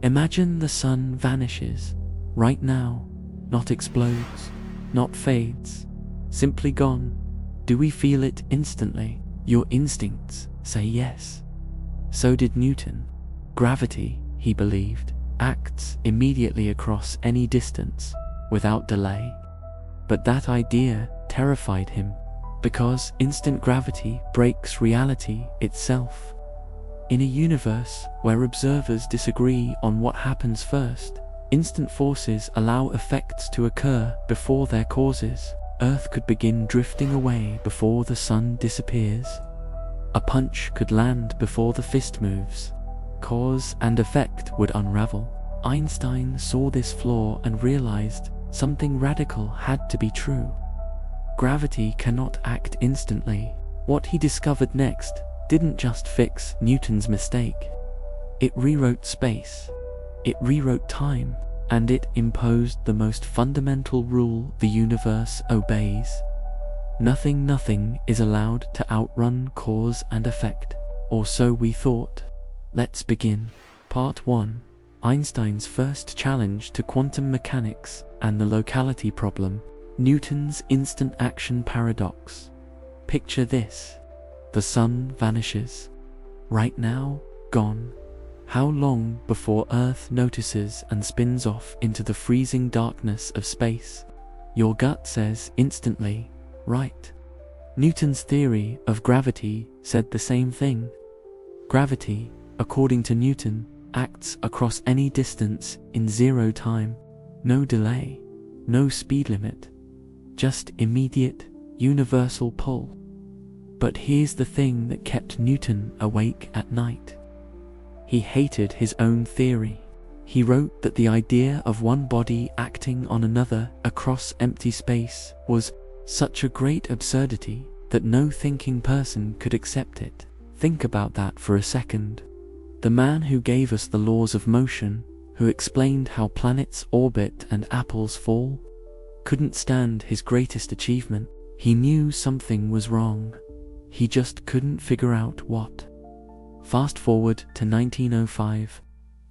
Imagine the sun vanishes, right now, not explodes, not fades, simply gone. Do we feel it instantly? Your instincts say yes. So did Newton. Gravity, he believed, acts immediately across any distance, without delay. But that idea terrified him, because instant gravity breaks reality itself. In a universe where observers disagree on what happens first, instant forces allow effects to occur before their causes. Earth could begin drifting away before the sun disappears. A punch could land before the fist moves. Cause and effect would unravel. Einstein saw this flaw and realized something radical had to be true. Gravity cannot act instantly. What he discovered next didn't just fix Newton's mistake. It rewrote space, it rewrote time, and it imposed the most fundamental rule the universe obeys. Nothing is allowed to outrun cause and effect, or so we thought. Let's begin. Part 1. Einstein's first challenge to quantum mechanics and the locality problem. Newton's instant action paradox. Picture this. The sun vanishes. Right now, gone. How long before Earth notices and spins off into the freezing darkness of space? Your gut says instantly, right. Newton's theory of gravity said the same thing. Gravity, according to Newton, acts across any distance in zero time. No delay, no speed limit, just immediate, universal pull. But here's the thing that kept Newton awake at night. He hated his own theory. He wrote that the idea of one body acting on another across empty space was such a great absurdity that no thinking person could accept it. Think about that for a second. The man who gave us the laws of motion, who explained how planets orbit and apples fall, couldn't stand his greatest achievement. He knew something was wrong. He just couldn't figure out what. Fast forward to 1905.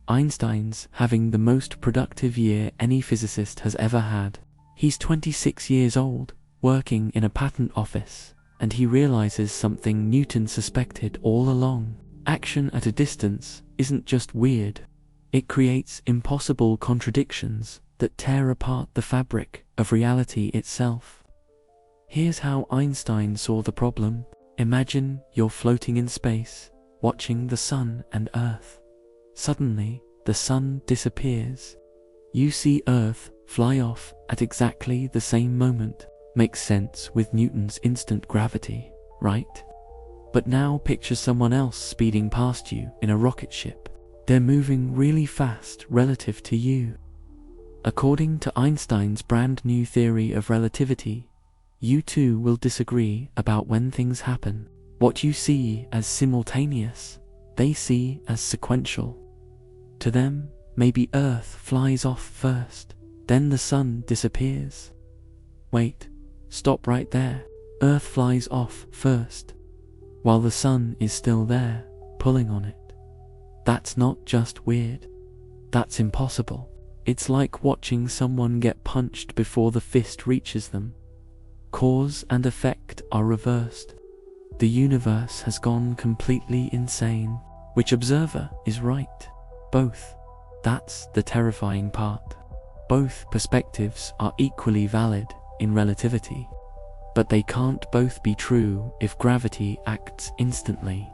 Einstein's having the most productive year any physicist has ever had. He's 26 years old, working in a patent office, and he realizes something Newton suspected all along. Action at a distance isn't just weird. It creates impossible contradictions that tear apart the fabric of reality itself. Here's how Einstein saw the problem. Imagine you're floating in space, watching the sun and Earth. Suddenly, the sun disappears. You see Earth fly off at exactly the same moment. Makes sense with Newton's instant gravity, right? But now picture someone else speeding past you in a rocket ship. They're moving really fast relative to you. According to Einstein's brand new theory of relativity, you two will disagree about when things happen. What you see as simultaneous, they see as sequential. To them, maybe Earth flies off first, then the sun disappears. Wait, stop right there. Earth flies off first, while the sun is still there, pulling on it. That's not just weird. That's impossible. It's like watching someone get punched before the fist reaches them. Cause and effect are reversed. The universe has gone completely insane. Which observer is right? Both. That's the terrifying part. Both perspectives are equally valid in relativity. But they can't both be true if gravity acts instantly.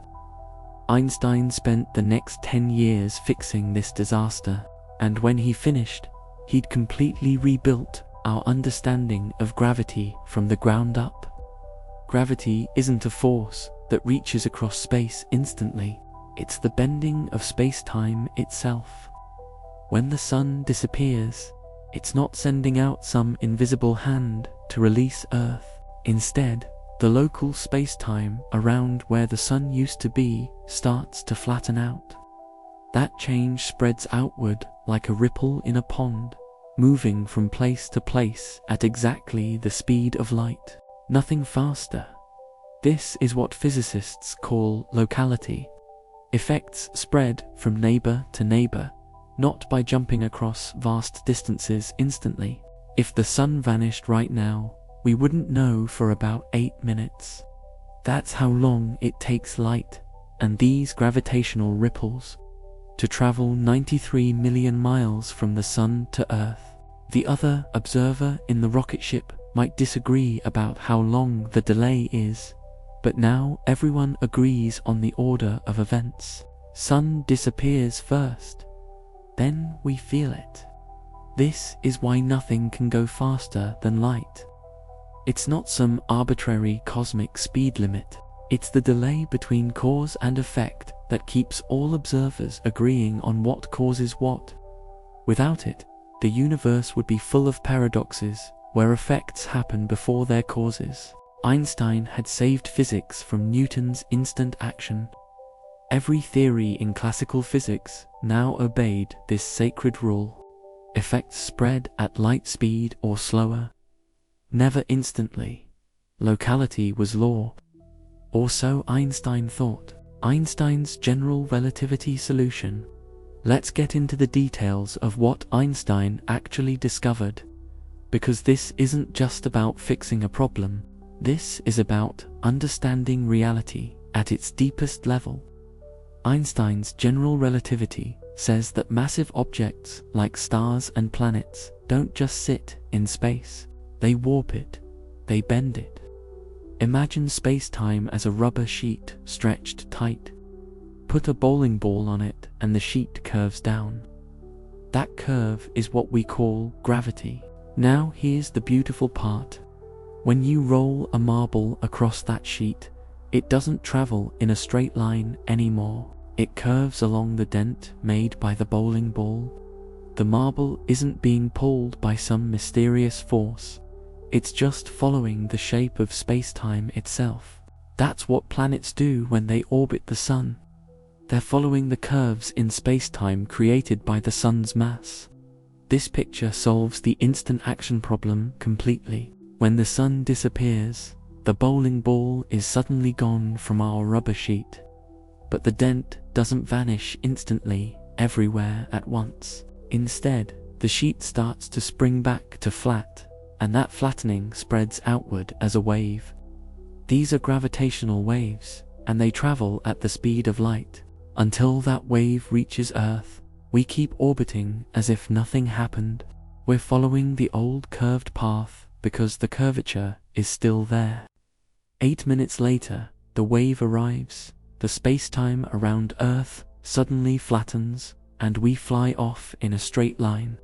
Einstein spent the next 10 years fixing this disaster, and when he finished, he'd completely rebuilt our understanding of gravity from the ground up. Gravity isn't a force that reaches across space instantly. It's the bending of space-time itself. When the sun disappears, it's not sending out some invisible hand to release Earth. Instead, the local space-time around where the sun used to be starts to flatten out. That change spreads outward like a ripple in a pond, moving from place to place at exactly the speed of light. Nothing faster. This is what physicists call locality. Effects spread from neighbor to neighbor, not by jumping across vast distances instantly. If the sun vanished right now, we wouldn't know for about 8 minutes. That's how long it takes light and these gravitational ripples to travel 93 million miles from the sun to Earth. The other observer in the rocket ship might disagree about how long the delay is, but now everyone agrees on the order of events. Sun disappears first, then we feel it. This is why nothing can go faster than light. It's not some arbitrary cosmic speed limit. It's the delay between cause and effect that keeps all observers agreeing on what causes what. Without it, the universe would be full of paradoxes where effects happen before their causes. Einstein had saved physics from Newton's instant action. Every theory in classical physics now obeyed this sacred rule. Effects spread at light speed or slower, never instantly. Locality was law, or so Einstein thought. Einstein's general relativity solution. Let's get into the details of what Einstein actually discovered, because this isn't just about fixing a problem. This is about understanding reality at its deepest level. Einstein's general relativity says that massive objects like stars and planets don't just sit in space. They warp it, they bend it. Imagine space-time as a rubber sheet stretched tight. Put a bowling ball on it and the sheet curves down. That curve is what we call gravity. Now here's the beautiful part. When you roll a marble across that sheet, it doesn't travel in a straight line anymore. It curves along the dent made by the bowling ball. The marble isn't being pulled by some mysterious force. It's just following the shape of space-time itself. That's what planets do when they orbit the sun. They're following the curves in space-time created by the sun's mass. This picture solves the instant action problem completely. When the sun disappears, the bowling ball is suddenly gone from our rubber sheet. But the dent doesn't vanish instantly everywhere at once. Instead, the sheet starts to spring back to flat, and that flattening spreads outward as a wave. These are gravitational waves, and they travel at the speed of light. Until that wave reaches Earth, we keep orbiting as if nothing happened. We're following the old curved path because the curvature is still there. 8 minutes later, the wave arrives. The space-time around Earth suddenly flattens, and we fly off in a straight line.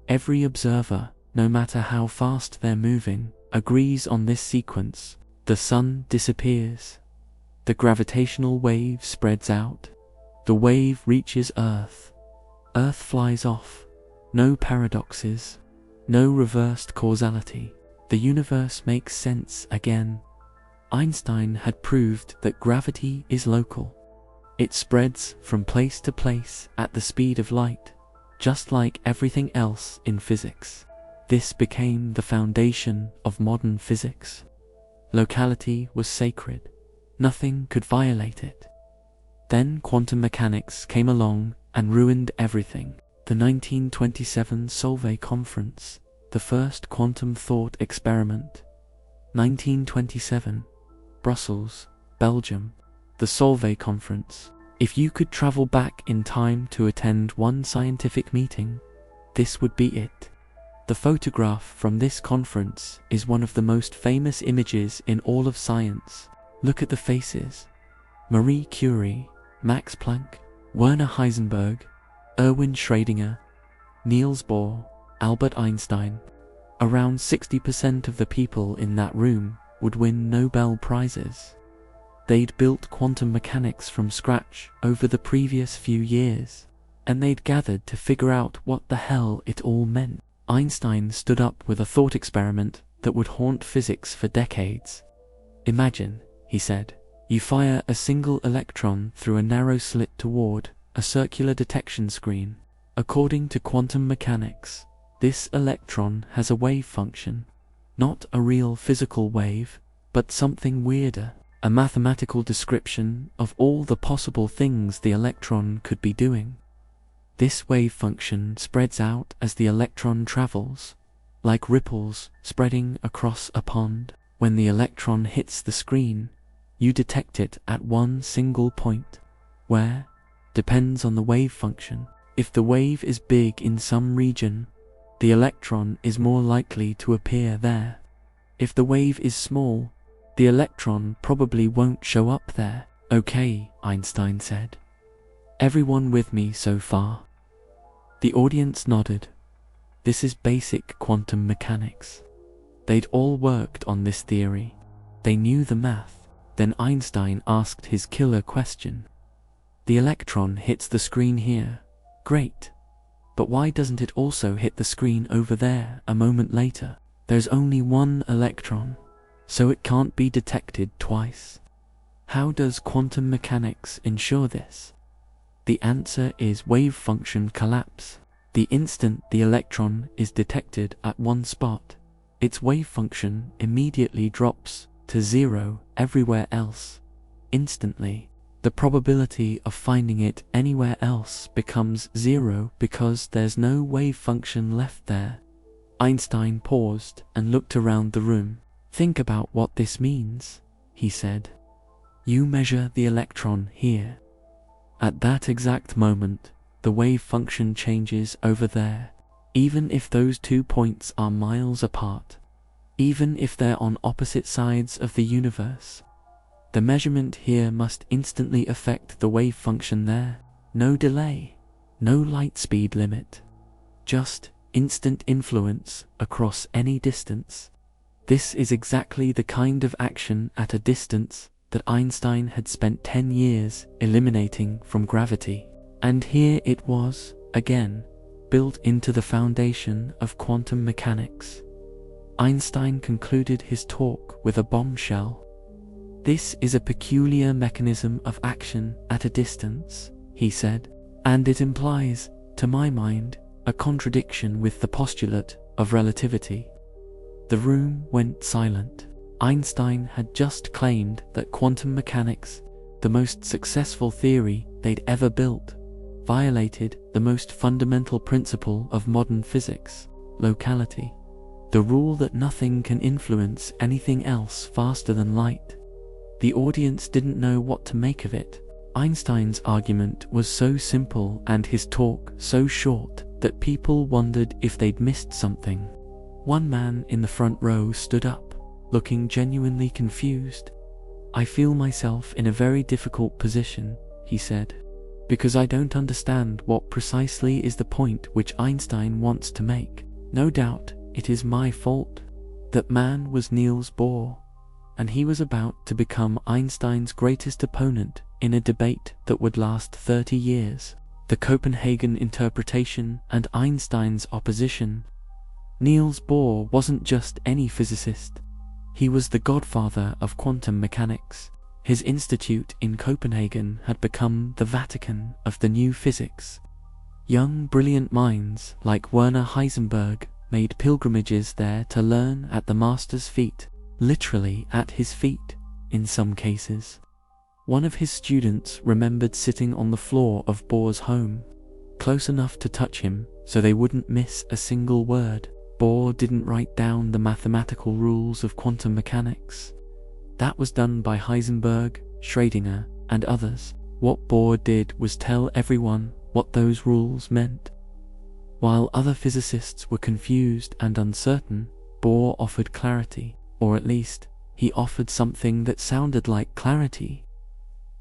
Every observer, no matter how fast they're moving, agrees on this sequence. The sun disappears. The gravitational wave spreads out. The wave reaches Earth. Earth flies off. No paradoxes. No reversed causality. The universe makes sense again. Einstein had proved that gravity is local. It spreads from place to place at the speed of light, just like everything else in physics. This became the foundation of modern physics. Locality was sacred. Nothing could violate it. Then quantum mechanics came along and ruined everything. The 1927 Solvay Conference, the first quantum thought experiment. 1927. Brussels, Belgium, the Solvay Conference. If you could travel back in time to attend one scientific meeting, this would be it. The photograph from this conference is one of the most famous images in all of science. Look at the faces. Marie Curie, Max Planck, Werner Heisenberg, Erwin Schrödinger, Niels Bohr, Albert Einstein. Around 60% of the people in that room would win Nobel Prizes. They'd built quantum mechanics from scratch over the previous few years, and they'd gathered to figure out what the hell it all meant. Einstein stood up with a thought experiment that would haunt physics for decades. Imagine, he said, you fire a single electron through a narrow slit toward a circular detection screen. According to quantum mechanics, this electron has a wave function. Not a real physical wave, but something weirder, a mathematical description of all the possible things the electron could be doing. This wave function spreads out as the electron travels, like ripples spreading across a pond. When the electron hits the screen, you detect it at one single point, where depends on the wave function. If the wave is big in some region, the electron is more likely to appear there. If the wave is small, the electron probably won't show up there. Okay, Einstein said. Everyone with me so far? The audience nodded. This is basic quantum mechanics. They'd all worked on this theory. They knew the math. Then Einstein asked his killer question. The electron hits the screen here. Great. But why doesn't it also hit the screen over there a moment later? There's only one electron, so it can't be detected twice. How does quantum mechanics ensure this? The answer is wave function collapse. The instant the electron is detected at one spot, its wave function immediately drops to zero everywhere else. Instantly, the probability of finding it anywhere else becomes zero because there's no wave function left there. Einstein paused and looked around the room. Think about what this means, he said. You measure the electron here. At that exact moment, the wave function changes over there, even if those 2 points are miles apart, even if they're on opposite sides of the universe. The measurement here must instantly affect the wave function there. No delay, no light speed limit, just instant influence across any distance. This is exactly the kind of action at a distance that Einstein had spent 10 years eliminating from gravity. And here it was, again, built into the foundation of quantum mechanics. Einstein concluded his talk with a bombshell. This is a peculiar mechanism of action at a distance, he said, and it implies, to my mind, a contradiction with the postulate of relativity. The room went silent. Einstein had just claimed that quantum mechanics, the most successful theory they'd ever built, violated the most fundamental principle of modern physics, locality. The rule that nothing can influence anything else faster than light. The audience didn't know what to make of it. Einstein's argument was so simple and his talk so short that people wondered if they'd missed something. One man in the front row stood up, looking genuinely confused. I feel myself in a very difficult position, he said, because I don't understand what precisely is the point which Einstein wants to make. No doubt it is my fault. That man was Niels Bohr, and he was about to become Einstein's greatest opponent in a debate that would last 30 years. The Copenhagen interpretation and Einstein's opposition. Niels Bohr wasn't just any physicist. He was the godfather of quantum mechanics. His institute in Copenhagen had become the Vatican of the new physics. Young, brilliant minds like Werner Heisenberg made pilgrimages there to learn at the master's feet, literally at his feet, in some cases. One of his students remembered sitting on the floor of Bohr's home, close enough to touch him so they wouldn't miss a single word. Bohr didn't write down the mathematical rules of quantum mechanics. That was done by Heisenberg, Schrödinger, and others. What Bohr did was tell everyone what those rules meant. While other physicists were confused and uncertain, Bohr offered clarity, or at least, he offered something that sounded like clarity.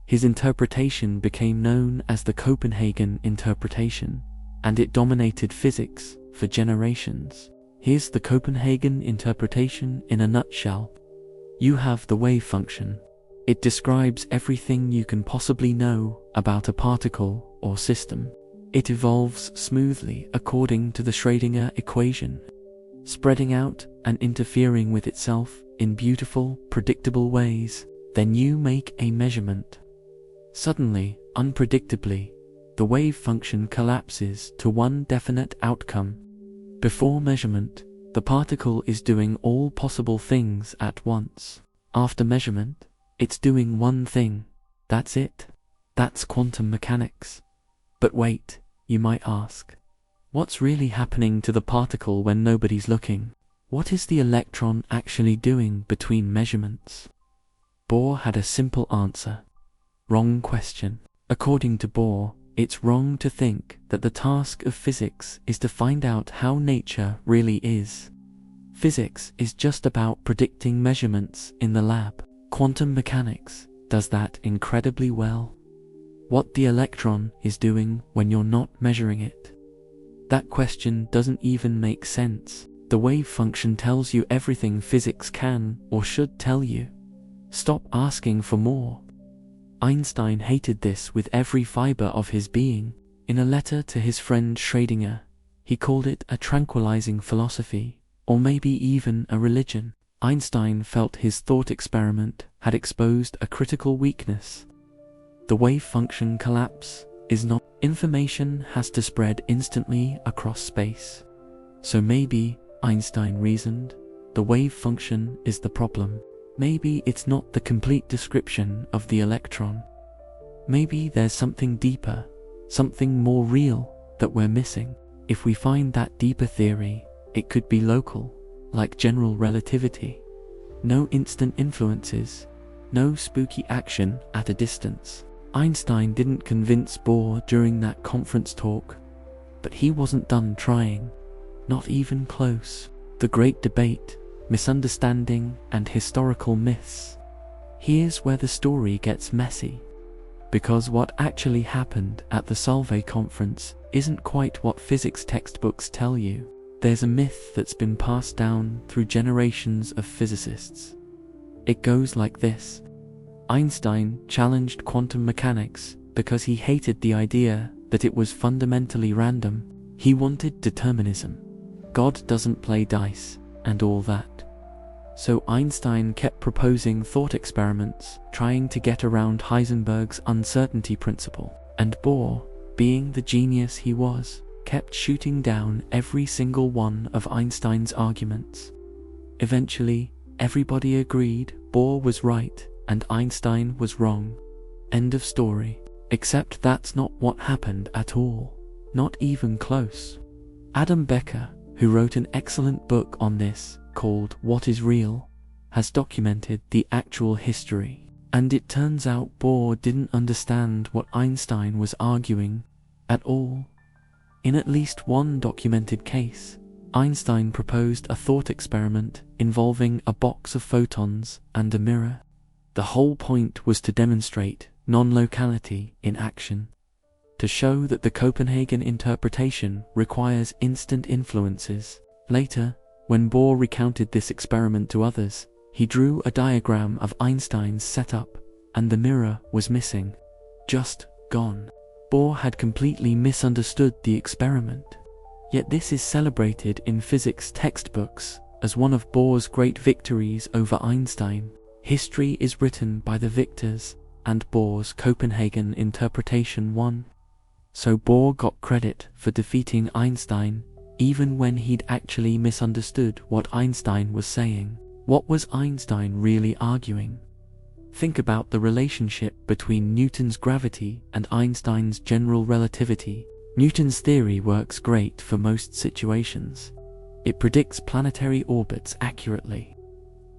His interpretation became known as the Copenhagen interpretation, and it dominated physics for generations. Here's the Copenhagen interpretation in a nutshell. You have the wave function. It describes everything you can possibly know about a particle or system. It evolves smoothly according to the Schrödinger equation, spreading out and interfering with itself in beautiful, predictable ways. Then you make a measurement. Suddenly, unpredictably, the wave function collapses to one definite outcome. Before measurement, the particle is doing all possible things at once. After measurement, it's doing one thing. That's it. That's quantum mechanics. But wait, You might ask, what's really happening to the particle when nobody's looking? What is the electron actually doing between measurements? Bohr had a simple answer. Wrong question. According to Bohr, it's wrong to think that the task of physics is to find out how nature really is. Physics is just about predicting measurements in the lab. Quantum mechanics does that incredibly well. What the electron is doing when you're not measuring it. That question doesn't even make sense. The wave function tells you everything physics can or should tell you. Stop asking for more. Einstein hated this with every fiber of his being. In a letter to his friend Schrödinger, he called it a tranquilizing philosophy, or maybe even a religion. Einstein felt his thought experiment had exposed a critical weakness. The wave function collapse is not. Information has to spread instantly across space. So maybe, Einstein reasoned, the wave function is the problem. Maybe it's not the complete description of the electron. Maybe there's something deeper, something more real that we're missing. If we find that deeper theory, it could be local, like general relativity. No instant influences, no spooky action at a distance. Einstein didn't convince Bohr during that conference talk, but he wasn't done trying. Not even close. The great debate, misunderstanding, and historical myths. Here's where the story gets messy. Because what actually happened at the Solvay conference isn't quite what physics textbooks tell you. There's a myth that's been passed down through generations of physicists. It goes like this. Einstein challenged quantum mechanics because he hated the idea that it was fundamentally random. He wanted determinism. God doesn't play dice, and all that. So Einstein kept proposing thought experiments, trying to get around Heisenberg's uncertainty principle. And Bohr, being the genius he was, kept shooting down every single one of Einstein's arguments. Eventually, everybody agreed Bohr was right and Einstein was wrong. End of story. Except that's not what happened at all. Not even close. Adam Becker, who wrote an excellent book on this called What is Real, has documented the actual history. And it turns out Bohr didn't understand what Einstein was arguing at all. In at least one documented case, Einstein proposed a thought experiment involving a box of photons and a mirror. The whole point was to demonstrate non-locality in action, to show that the Copenhagen interpretation requires instant influences. Later, when Bohr recounted this experiment to others, he drew a diagram of Einstein's setup, and the mirror was missing. Just gone. Bohr had completely misunderstood the experiment. Yet this is celebrated in physics textbooks as one of Bohr's great victories over Einstein. History is written by the victors, and Bohr's Copenhagen interpretation won. So Bohr got credit for defeating Einstein, even when he'd actually misunderstood what Einstein was saying. What was Einstein really arguing? Think about the relationship between Newton's gravity and Einstein's general relativity. Newton's theory works great for most situations. It predicts planetary orbits accurately.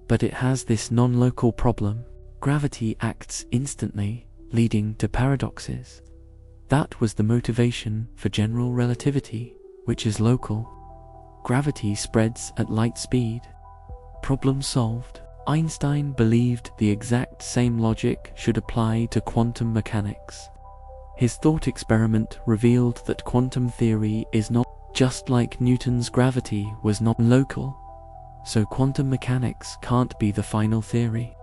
But it has this non-local problem. Gravity acts instantly, leading to paradoxes. That was the motivation for general relativity, which is local. Gravity spreads at light speed. Problem solved. Einstein believed the exact same logic should apply to quantum mechanics. His thought experiment revealed that quantum theory is not just like Newton's gravity was not local. So quantum mechanics can't be the final theory.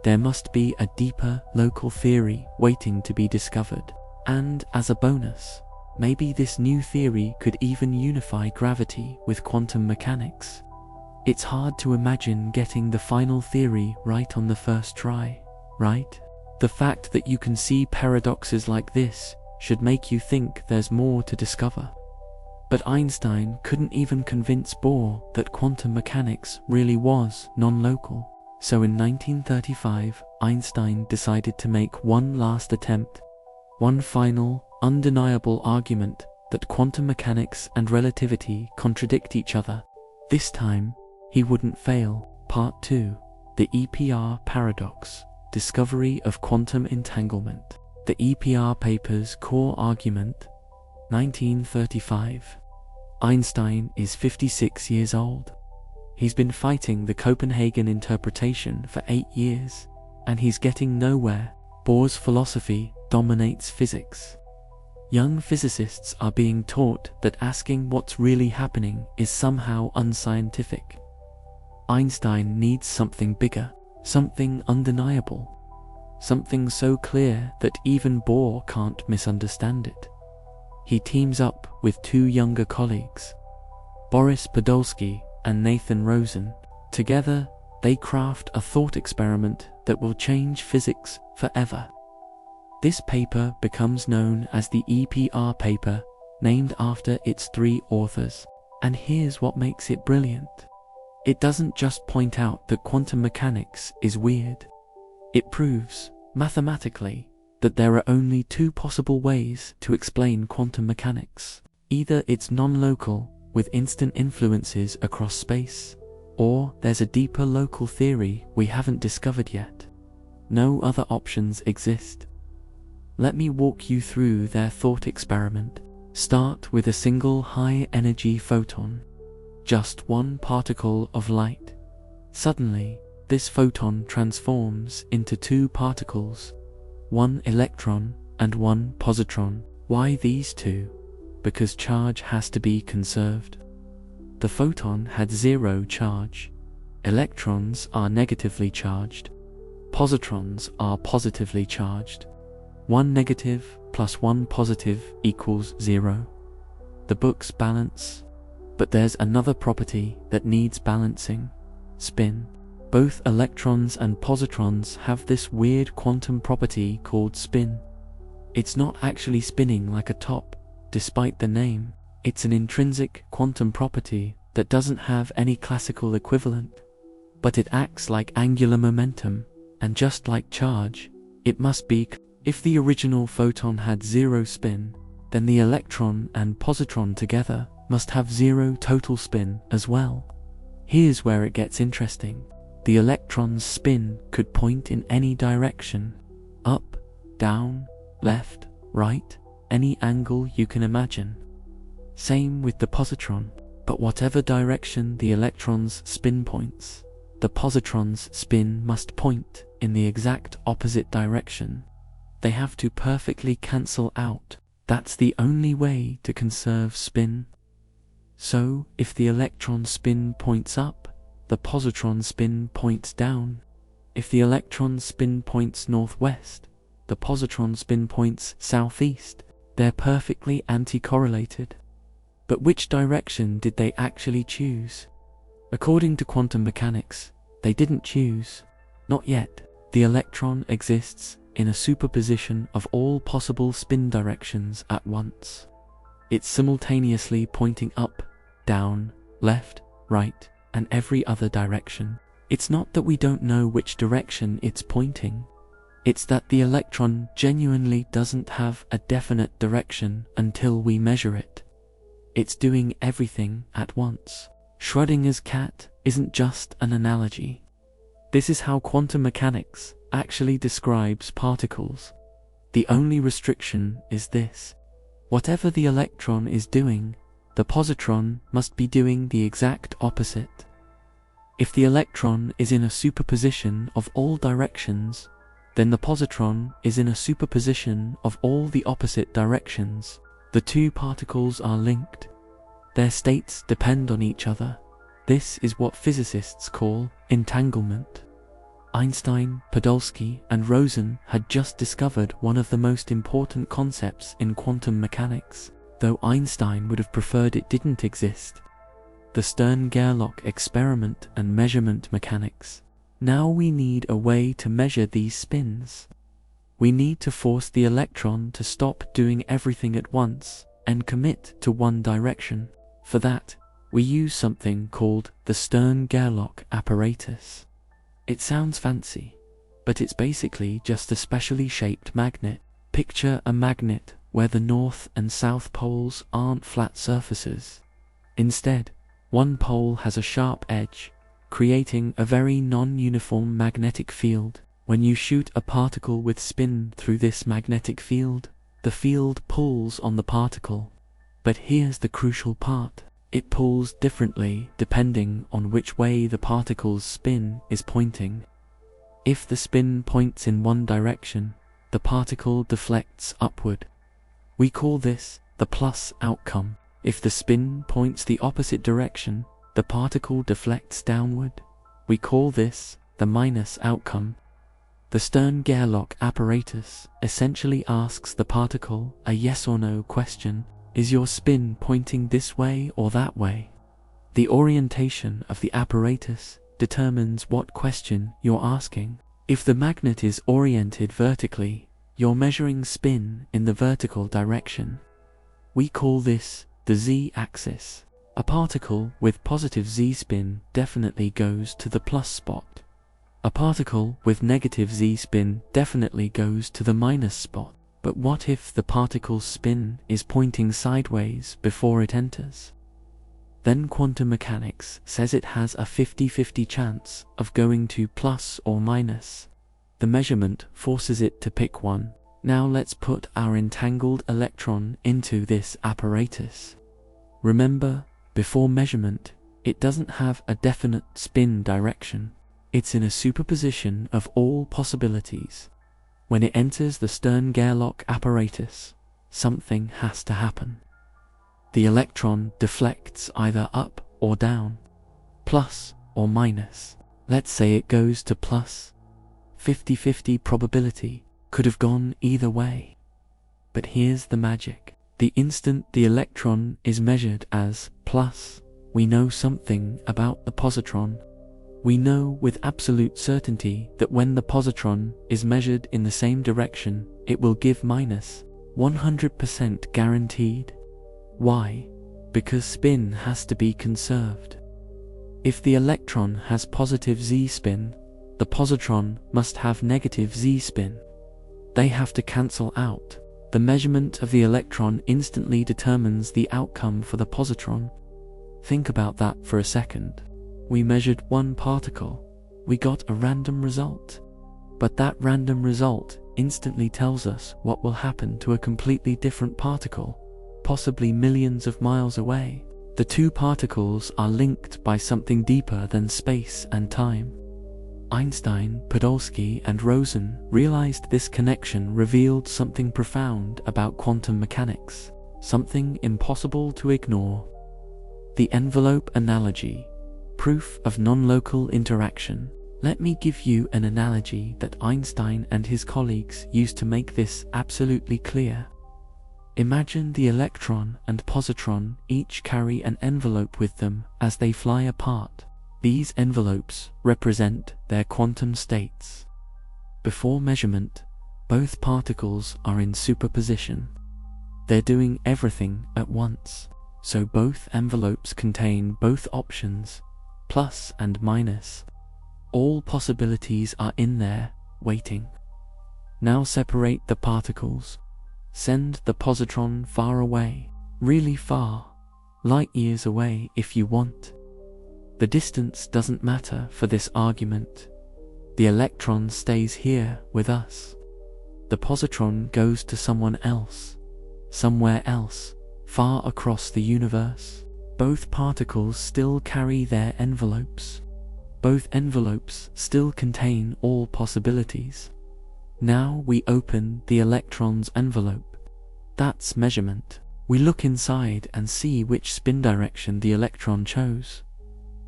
There must be a deeper, local theory waiting to be discovered. And as a bonus, maybe this new theory could even unify gravity with quantum mechanics. It's hard to imagine getting the final theory right on the first try, right? The fact that you can see paradoxes like this should make you think there's more to discover. But Einstein couldn't even convince Bohr that quantum mechanics really was non-local. So in 1935, Einstein decided to make one last attempt, one final, undeniable argument that quantum mechanics and relativity contradict each other. This time, he wouldn't fail. Part 2. The EPR Paradox. Discovery of Quantum Entanglement. The EPR paper's core argument. 1935. Einstein is 56 years old. He's been fighting the Copenhagen interpretation for 8 years, and he's getting nowhere. Bohr's philosophy dominates physics. Young physicists are being taught that asking what's really happening is somehow unscientific. Einstein needs something bigger, something undeniable, something so clear that even Bohr can't misunderstand it. He teams up with 2 younger colleagues, Boris Podolsky and Nathan Rosen. Together, they craft a thought experiment that will change physics forever. This paper becomes known as the EPR paper, named after its 3 authors. And here's what makes it brilliant. It doesn't just point out that quantum mechanics is weird. It proves, mathematically, that there are only 2 possible ways to explain quantum mechanics. Either it's non-local, with instant influences across space, or there's a deeper local theory we haven't discovered yet. No other options exist. Let me walk you through their thought experiment. Start with a single high-energy photon, just 1 particle of light. Suddenly, this photon transforms into 2 particles, 1 electron and 1 positron. Why these 2? Because charge has to be conserved. The photon had 0 charge. Electrons are negatively charged. Positrons are positively charged. 1 negative plus 1 positive equals 0. The books balance. But there's another property that needs balancing: spin. Both electrons and positrons have this weird quantum property called spin. It's not actually spinning like a top, despite the name. It's an intrinsic quantum property that doesn't have any classical equivalent. But it acts like angular momentum, and just like charge, it must be. If the original photon had 0 spin, then the electron and positron together must have 0 total spin as well. Here's where it gets interesting. The electron's spin could point in any direction: up, down, left, right, any angle you can imagine. Same with the positron. But whatever direction the electron's spin points, the positron's spin must point in the exact opposite direction. They have to perfectly cancel out. That's the only way to conserve spin. So, if the electron spin points up, the positron spin points down. If the electron spin points northwest, the positron spin points southeast. They're perfectly anti-correlated. But which direction did they actually choose? According to quantum mechanics, they didn't choose. Not yet. The electron exists in a superposition of all possible spin directions at once. It's simultaneously pointing up, down, left, right, and every other direction. It's not that we don't know which direction it's pointing. It's that the electron genuinely doesn't have a definite direction until we measure it. It's doing everything at once. Schrödinger's cat isn't just an analogy. This is how quantum mechanics actually describes particles. The only restriction is this: whatever the electron is doing, the positron must be doing the exact opposite. If the electron is in a superposition of all directions, then the positron is in a superposition of all the opposite directions. The 2 particles are linked. Their states depend on each other. This is what physicists call entanglement. Einstein, Podolsky, and Rosen had just discovered one of the most important concepts in quantum mechanics, though Einstein would have preferred it didn't exist: the Stern-Gerlach experiment and measurement mechanics. Now we need a way to measure these spins. We need to force the electron to stop doing everything at once and commit to one direction. For that, we use something called the Stern-Gerlach apparatus. It sounds fancy, but it's basically just a specially shaped magnet. Picture a magnet where the north and south poles aren't flat surfaces. Instead, one pole has a sharp edge, creating a very non-uniform magnetic field. When you shoot a particle with spin through this magnetic field, the field pulls on the particle. But here's the crucial part. It pulls differently depending on which way the particle's spin is pointing. If the spin points in one direction, the particle deflects upward. We call this the plus outcome. If the spin points the opposite direction, the particle deflects downward. We call this the minus outcome. The Stern-Gerlach apparatus essentially asks the particle a yes or no question. Is your spin pointing this way or that way? The orientation of the apparatus determines what question you're asking. If the magnet is oriented vertically, you're measuring spin in the vertical direction. We call this the z-axis. A particle with positive z-spin definitely goes to the plus spot. A particle with negative z-spin definitely goes to the minus spot. But what if the particle's spin is pointing sideways before it enters? Then quantum mechanics says it has a 50-50 chance of going to plus or minus. The measurement forces it to pick one. Now let's put our entangled electron into this apparatus. Remember, before measurement, it doesn't have a definite spin direction. It's in a superposition of all possibilities. When it enters the Stern-Gerlach apparatus, something has to happen. The electron deflects either up or down, plus or minus. Let's say it goes to plus. 50-50 probability, could have gone either way. But here's the magic. The instant the electron is measured as plus, we know something about the positron. We know with absolute certainty that when the positron is measured in the same direction, it will give minus, 100% guaranteed. Why? Because spin has to be conserved. If the electron has positive z-spin, the positron must have negative z-spin. They have to cancel out. The measurement of the electron instantly determines the outcome for the positron. Think about that for a second. We measured one particle. We got a random result. But that random result instantly tells us what will happen to a completely different particle, possibly millions of miles away. The two particles are linked by something deeper than space and time. Einstein, Podolsky, and Rosen realized this connection revealed something profound about quantum mechanics, something impossible to ignore. The envelope analogy. Proof of non-local interaction. Let me give you an analogy that Einstein and his colleagues used to make this absolutely clear. Imagine the electron and positron each carry an envelope with them as they fly apart. These envelopes represent their quantum states. Before measurement, both particles are in superposition. They're doing everything at once, so both envelopes contain both options, plus and minus. All possibilities are in there, waiting. Now separate the particles. Send the positron far away, really far, light years away if you want. The distance doesn't matter for this argument. The electron stays here with us. The positron goes to someone else, somewhere else, far across the universe. Both particles still carry their envelopes. Both envelopes still contain all possibilities. Now we open the electron's envelope. That's measurement. We look inside and see which spin direction the electron chose.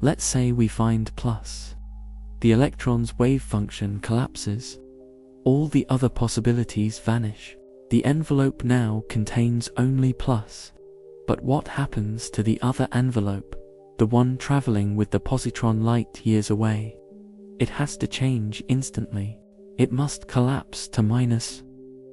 Let's say we find plus. The electron's wave function collapses. All the other possibilities vanish. The envelope now contains only plus. But what happens to the other envelope, the one traveling with the positron light years away? It has to change instantly. It must collapse to minus.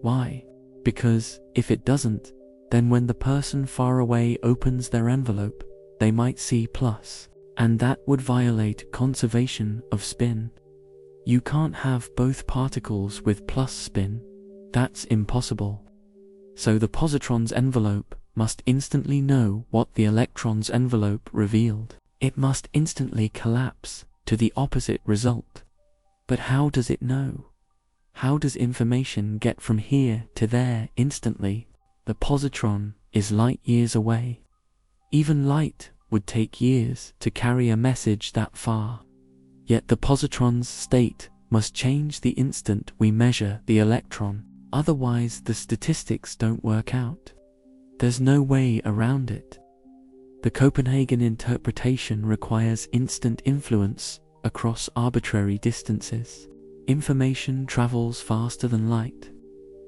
Why? Because if it doesn't, then when the person far away opens their envelope, they might see plus, and that would violate conservation of spin. You can't have both particles with plus spin. That's impossible. So the positron's envelope must instantly know what the electron's envelope revealed. It must instantly collapse to the opposite result. But how does it know? How does information get from here to there instantly? The positron is light years away. Even light would take years to carry a message that far. Yet the positron's state must change the instant we measure the electron. Otherwise, the statistics don't work out. There's no way around it. The Copenhagen interpretation requires instant influence across arbitrary distances. Information travels faster than light,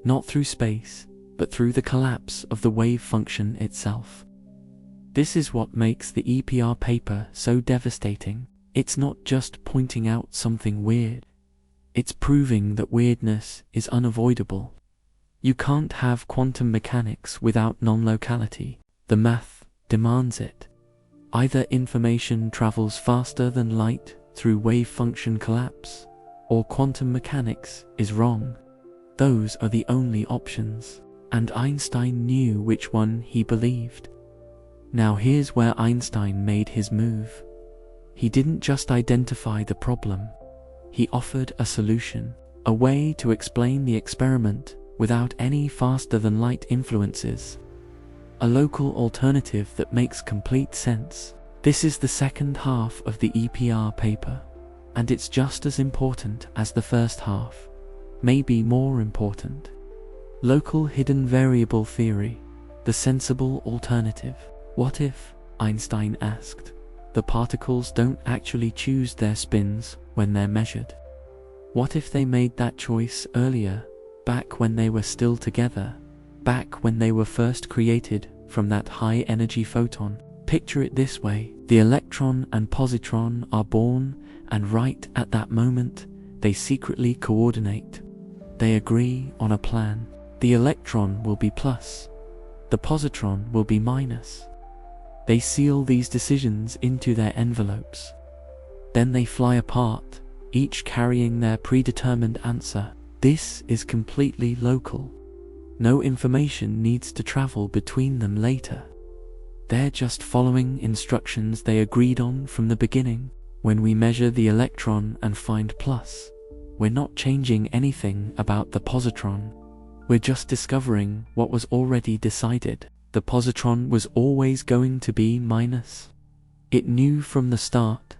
not through space, but through the collapse of the wave function itself. This is what makes the EPR paper so devastating. It's not just pointing out something weird. It's proving that weirdness is unavoidable. You can't have quantum mechanics without non-locality. The math demands it. Either information travels faster than light through wave function collapse, or quantum mechanics is wrong. Those are the only options, and Einstein knew which one he believed. Now here's where Einstein made his move. He didn't just identify the problem. He offered a solution, a way to explain the experiment without any faster-than-light influences. A local alternative that makes complete sense. This is the second half of the EPR paper, and it's just as important as the first half, maybe more important. Local hidden variable theory, the sensible alternative. What if, Einstein asked, the particles don't actually choose their spins when they're measured? What if they made that choice earlier, back when they were still together, back when they were first created from that high-energy photon? Picture it this way: the electron and positron are born, and right at that moment, they secretly coordinate. They agree on a plan. The electron will be plus, the positron will be minus. They seal these decisions into their envelopes. Then they fly apart, each carrying their predetermined answer. This is completely local. No information needs to travel between them later. They're just following instructions they agreed on from the beginning. When we measure the electron and find plus, we're not changing anything about the positron. We're just discovering what was already decided. The positron was always going to be minus. It knew from the start.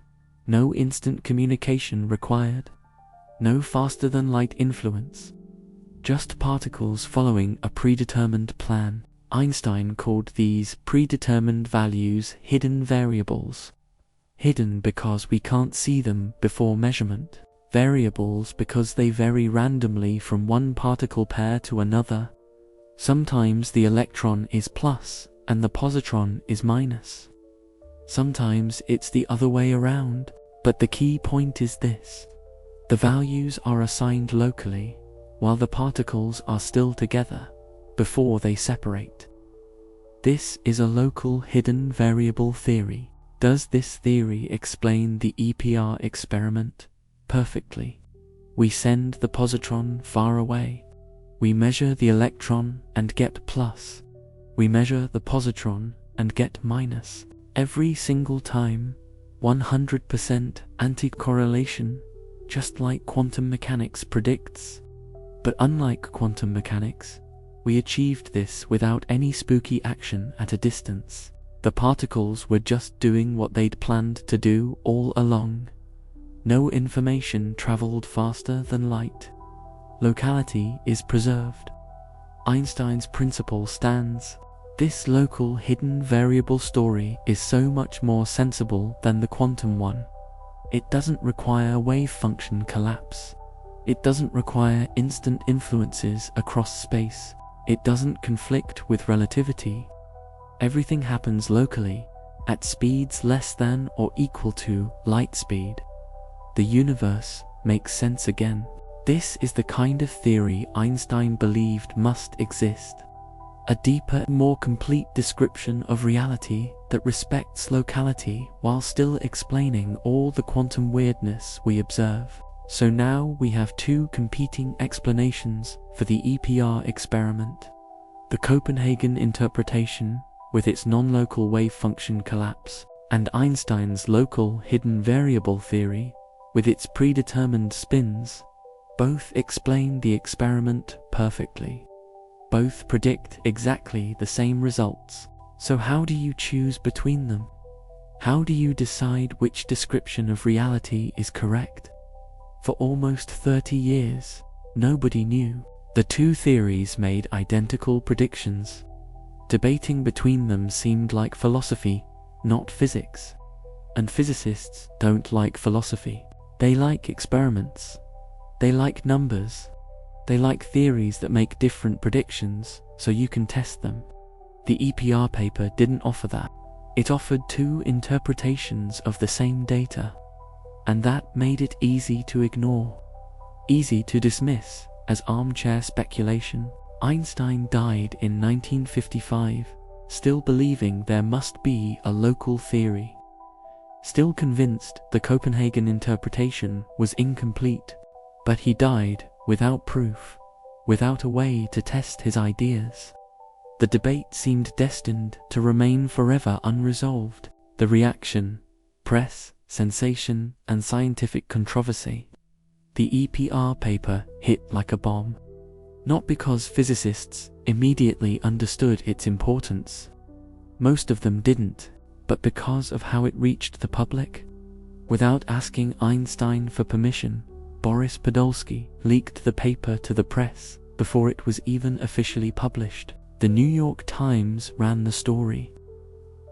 No instant communication required. No faster-than-light influence. Just particles following a predetermined plan. Einstein called these predetermined values hidden variables. Hidden because we can't see them before measurement. Variables because they vary randomly from one particle pair to another. Sometimes the electron is plus and the positron is minus. Sometimes it's the other way around, but the key point is this: the values are assigned locally, while the particles are still together, before they separate. This is a local hidden variable theory. Does this theory explain the EPR experiment? Perfectly. We send the positron far away. We measure the electron and get plus. We measure the positron and get minus. Every single time, 100% anti-correlation, just like quantum mechanics predicts. But unlike quantum mechanics, we achieved this without any spooky action at a distance. The particles were just doing what they'd planned to do all along. No information traveled faster than light. Locality is preserved. Einstein's principle stands. This local hidden variable story is so much more sensible than the quantum one. It doesn't require wave function collapse. It doesn't require instant influences across space. It doesn't conflict with relativity. Everything happens locally, at speeds less than or equal to light speed. The universe makes sense again. This is the kind of theory Einstein believed must exist. A deeper, more complete description of reality that respects locality while still explaining all the quantum weirdness we observe. So now we have two competing explanations for the EPR experiment. The Copenhagen interpretation, with its non-local wave function collapse, and Einstein's local hidden variable theory, with its predetermined spins, both explain the experiment perfectly. Both predict exactly the same results. So how do you choose between them? How do you decide which description of reality is correct? For almost 30 years, nobody knew. The two theories made identical predictions. Debating between them seemed like philosophy, not physics. And physicists don't like philosophy. They like experiments. They like numbers. They like theories that make different predictions so you can test them. The EPR paper didn't offer that. It offered two interpretations of the same data. And that made it easy to ignore. Easy to dismiss as armchair speculation. Einstein died in 1955, still believing there must be a local theory. Still convinced the Copenhagen interpretation was incomplete. But he died without proof, without a way to test his ideas. The debate seemed destined to remain forever unresolved. The reaction, press, sensation, and scientific controversy. The EPR paper hit like a bomb. Not because physicists immediately understood its importance. Most of them didn't, but because of how it reached the public. Without asking Einstein for permission, Boris Podolsky leaked the paper to the press before it was even officially published. The New York Times ran the story.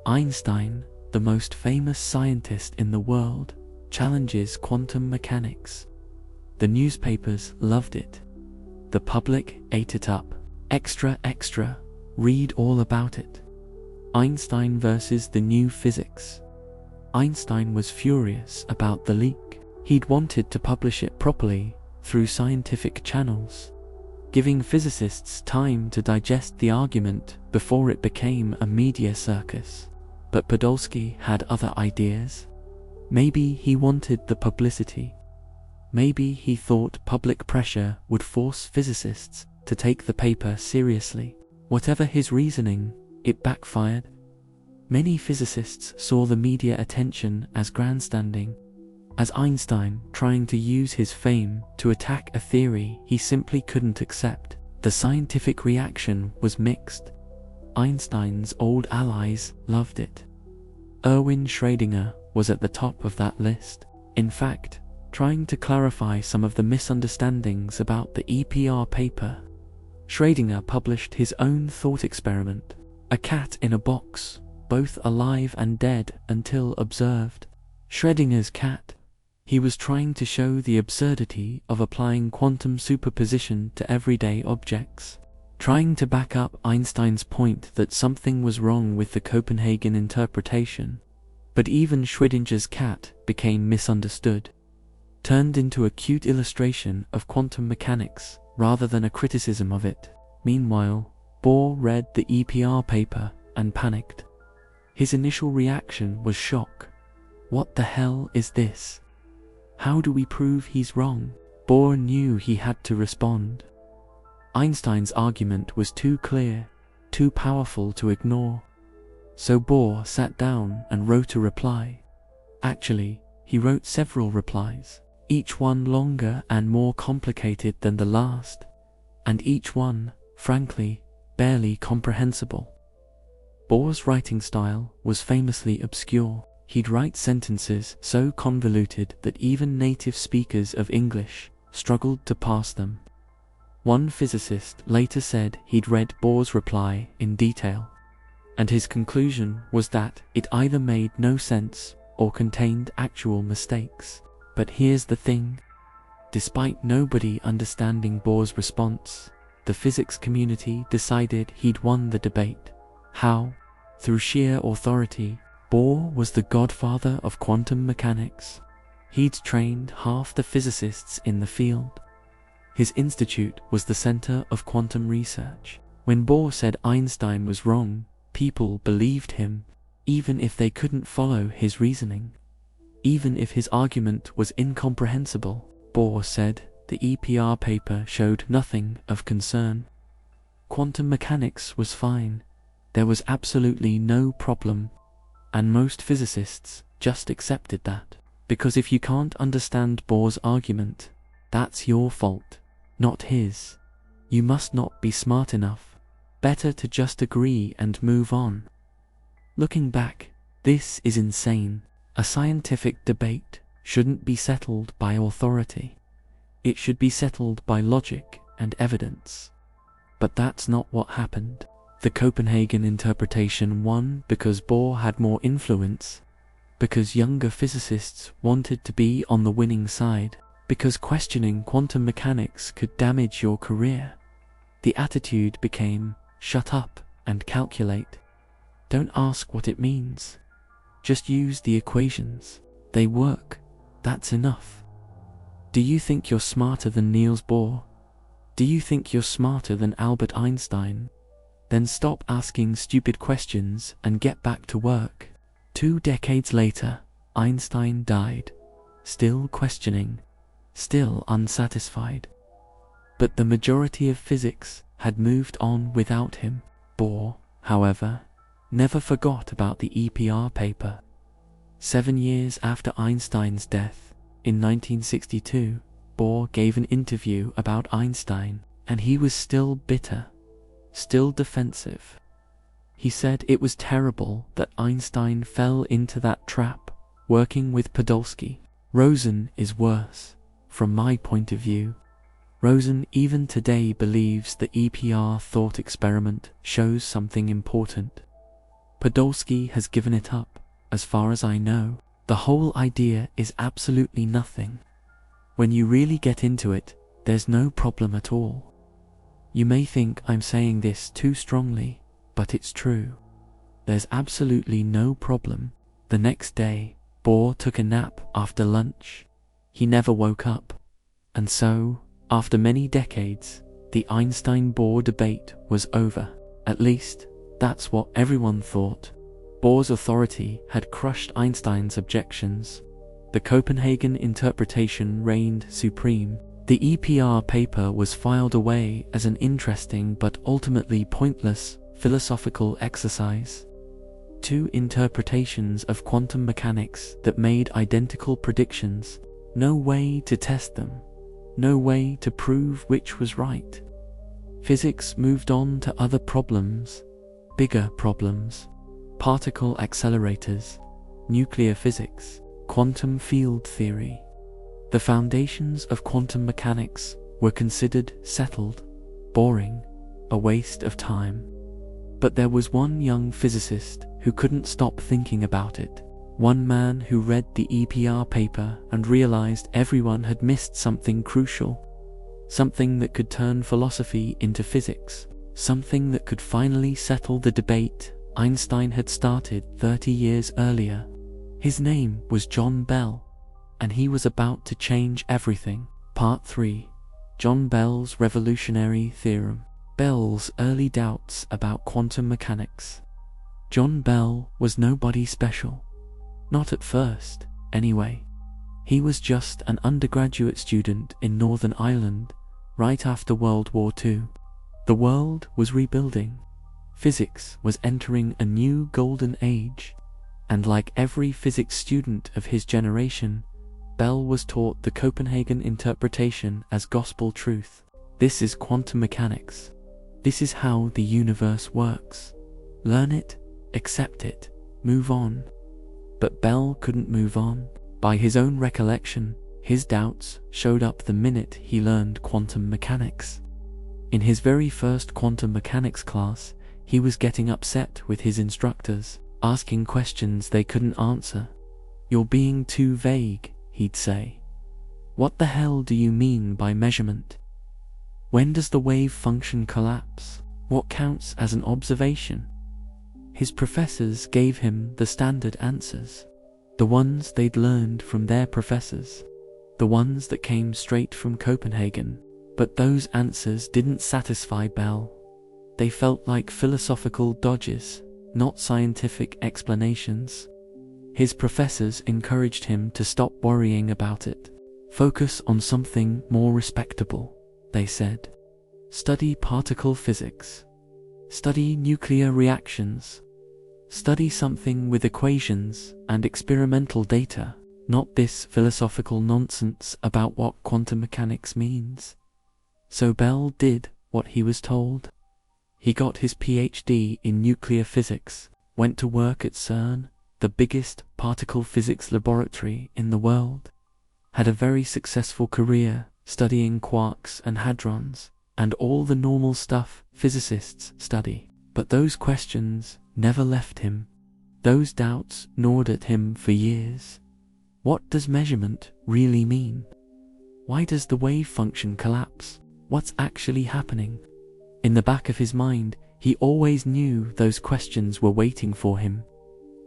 Einstein, the most famous scientist in the world, challenges quantum mechanics. The newspapers loved it. The public ate it up. Extra, extra, read all about it. Einstein versus the new physics. Einstein was furious about the leak. He'd wanted to publish it properly, through scientific channels, giving physicists time to digest the argument before it became a media circus. But Podolsky had other ideas. Maybe he wanted the publicity. Maybe he thought public pressure would force physicists to take the paper seriously. Whatever his reasoning, it backfired. Many physicists saw the media attention as grandstanding, as Einstein trying to use his fame to attack a theory he simply couldn't accept. The scientific reaction was mixed. Einstein's old allies loved it. Erwin Schrödinger was at the top of that list. In fact, trying to clarify some of the misunderstandings about the EPR paper, Schrödinger published his own thought experiment, a cat in a box, both alive and dead until observed. Schrödinger's cat. He was trying to show the absurdity of applying quantum superposition to everyday objects, trying to back up Einstein's point that something was wrong with the Copenhagen interpretation. But even Schrödinger's cat became misunderstood, turned into a cute illustration of quantum mechanics rather than a criticism of it. Meanwhile, Bohr read the EPR paper and panicked. His initial reaction was shock. What the hell is this? How do we prove he's wrong? Bohr knew he had to respond. Einstein's argument was too clear, too powerful to ignore. So Bohr sat down and wrote a reply. Actually, he wrote several replies, each one longer and more complicated than the last, and each one, frankly, barely comprehensible. Bohr's writing style was famously obscure. He'd write sentences so convoluted that even native speakers of English struggled to parse them. One physicist later said he'd read Bohr's reply in detail, and his conclusion was that it either made no sense or contained actual mistakes. But here's the thing. Despite nobody understanding Bohr's response, the physics community decided he'd won the debate. How? Through sheer authority. Bohr was the godfather of quantum mechanics. He'd trained half the physicists in the field. His institute was the center of quantum research. When Bohr said Einstein was wrong, people believed him, even if they couldn't follow his reasoning. Even if his argument was incomprehensible, Bohr said the EPR paper showed nothing of concern. quantum mechanics was fine. There was absolutely no problem. And most physicists just accepted that. Because if you can't understand Bohr's argument, that's your fault, not his. You must not be smart enough. Better to just agree and move on. Looking back, this is insane. A scientific debate shouldn't be settled by authority. It should be settled by logic and evidence. But that's not what happened. The Copenhagen interpretation won because Bohr had more influence, because younger physicists wanted to be on the winning side, because questioning quantum mechanics could damage your career. The attitude became, shut up and calculate. Don't ask what it means. Just use the equations. They work. That's enough. Do you think you're smarter than Niels Bohr? Do you think you're smarter than Albert Einstein? Then stop asking stupid questions and get back to work. 2 decades later, Einstein died, still questioning, still unsatisfied. But the majority of physics had moved on without him. Bohr, however, never forgot about the EPR paper. 7 years after Einstein's death, in 1962, Bohr gave an interview about Einstein, and he was still bitter, still defensive. He said it was terrible that Einstein fell into that trap, working with Podolsky. Rosen is worse, from my point of view. Rosen even today believes the EPR thought experiment shows something important. Podolsky has given it up, as far as I know. The whole idea is absolutely nothing. When you really get into it, there's no problem at all. You may think I'm saying this too strongly, but it's true. There's absolutely no problem. The next day, Bohr took a nap after lunch. He never woke up. And so, after many decades, the Einstein-Bohr debate was over. At least, that's what everyone thought. Bohr's authority had crushed Einstein's objections. The Copenhagen interpretation reigned supreme. The EPR paper was filed away as an interesting but ultimately pointless philosophical exercise. 2 interpretations of quantum mechanics that made identical predictions. No way to test them. No way to prove which was right. Physics moved on to other problems, bigger problems. Particle accelerators, nuclear physics, quantum field theory. The foundations of quantum mechanics were considered settled, boring, a waste of time. But there was one young physicist who couldn't stop thinking about it. One man who read the EPR paper and realized everyone had missed something crucial. Something that could turn philosophy into physics. Something that could finally settle the debate Einstein had started 30 years earlier. His name was John Bell, and he was about to change everything. Part 3. John Bell's revolutionary theorem. Bell's early doubts about quantum mechanics. John Bell was nobody special. Not at first, anyway. He was just an undergraduate student in Northern Ireland, right after World War II. The world was rebuilding. Physics was entering a new golden age, and like every physics student of his generation, Bell was taught the Copenhagen interpretation as gospel truth. This is quantum mechanics. This is how the universe works. Learn it, accept it, move on. But Bell couldn't move on. By his own recollection, his doubts showed up the minute he learned quantum mechanics. In his very first quantum mechanics class, he was getting upset with his instructors, asking questions they couldn't answer. "You're being too vague," he'd say. "What the hell do you mean by measurement? When does the wave function collapse? What counts as an observation?" His professors gave him the standard answers, the ones they'd learned from their professors, the ones that came straight from Copenhagen. But those answers didn't satisfy Bell. They felt like philosophical dodges, not scientific explanations. His professors encouraged him to stop worrying about it. "Focus on something more respectable," they said. Study particle physics. Study nuclear reactions. Study something with equations and experimental data, not this philosophical nonsense about what quantum mechanics means. So Bell did what he was told. He got his PhD in nuclear physics, went to work at CERN, the biggest particle physics laboratory in the world, had a very successful career studying quarks and hadrons, and all the normal stuff physicists study. But those questions never left him. Those doubts gnawed at him for years. What does measurement really mean? Why does the wave function collapse? What's actually happening? In the back of his mind, he always knew those questions were waiting for him,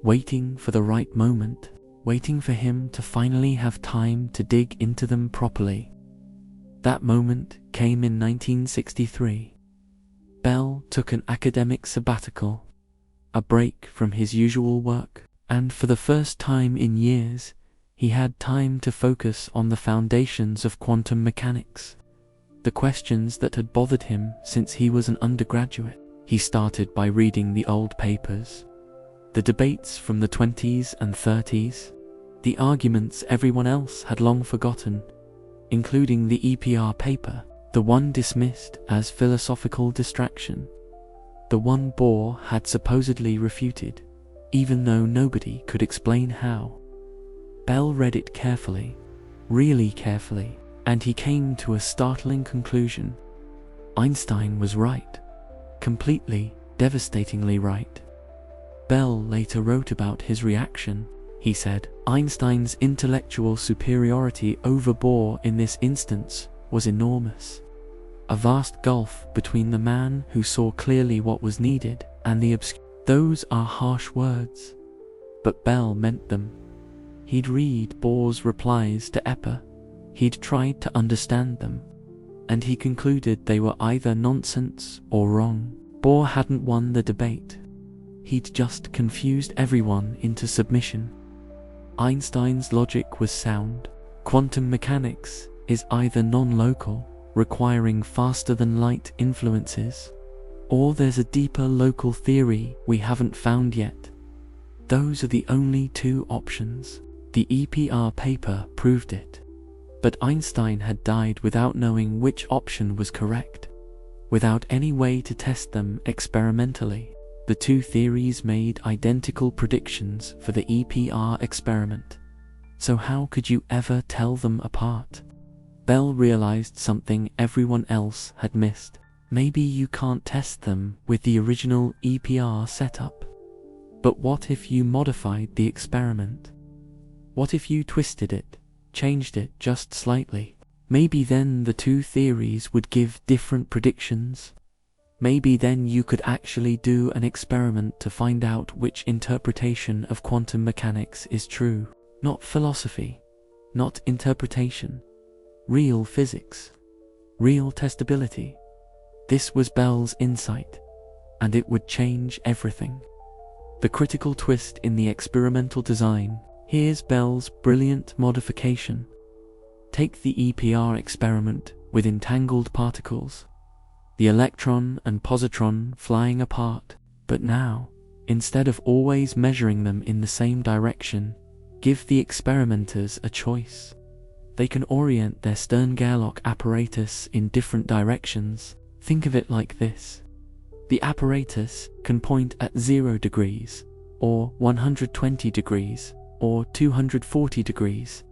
waiting for the right moment, waiting for him to finally have time to dig into them properly. That moment came in 1963. Bell took an academic sabbatical, a break from his usual work, and for the first time in years, he had time to focus on the foundations of quantum mechanics. The questions that had bothered him since he was an undergraduate. He started by reading the old papers, the debates from the 20s and 30s, the arguments everyone else had long forgotten, including the EPR paper, the one dismissed as philosophical distraction, the one Bohr had supposedly refuted, even though nobody could explain how. Bell read it carefully, really carefully, and he came to a startling conclusion. Einstein was right. Completely, devastatingly right. Bell later wrote about his reaction. He said, Einstein's intellectual superiority over Bohr in this instance was enormous. A vast gulf between the man who saw clearly what was needed and the obscure. Those are harsh words, but Bell meant them. He'd read Bohr's replies to EPA. He'd tried to understand them, and he concluded they were either nonsense or wrong. Bohr hadn't won the debate. He'd just confused everyone into submission. Einstein's logic was sound. Quantum mechanics is either non-local, requiring faster-than-light influences, or there's a deeper local theory we haven't found yet. Those are the only two options. The EPR paper proved it. But Einstein had died without knowing which option was correct, without any way to test them experimentally. The two theories made identical predictions for the EPR experiment. So how could you ever tell them apart? Bell realized something everyone else had missed. Maybe you can't test them with the original EPR setup. But what if you modified the experiment? What if you twisted it, changed it just slightly? Maybe then the two theories would give different predictions. Maybe then you could actually do an experiment to find out which interpretation of quantum mechanics is true. Not philosophy, not interpretation. Real physics. Real testability. This was Bell's insight, and it would change everything. The critical twist in the experimental design. Here's Bell's brilliant modification. Take the EPR experiment with entangled particles, the electron and positron flying apart, but now, instead of always measuring them in the same direction, give the experimenters a choice. They can orient their Stern-Gerlach apparatus in different directions. Think of it like this. The apparatus can point at 0 degrees, or 120 degrees, or 240 degrees.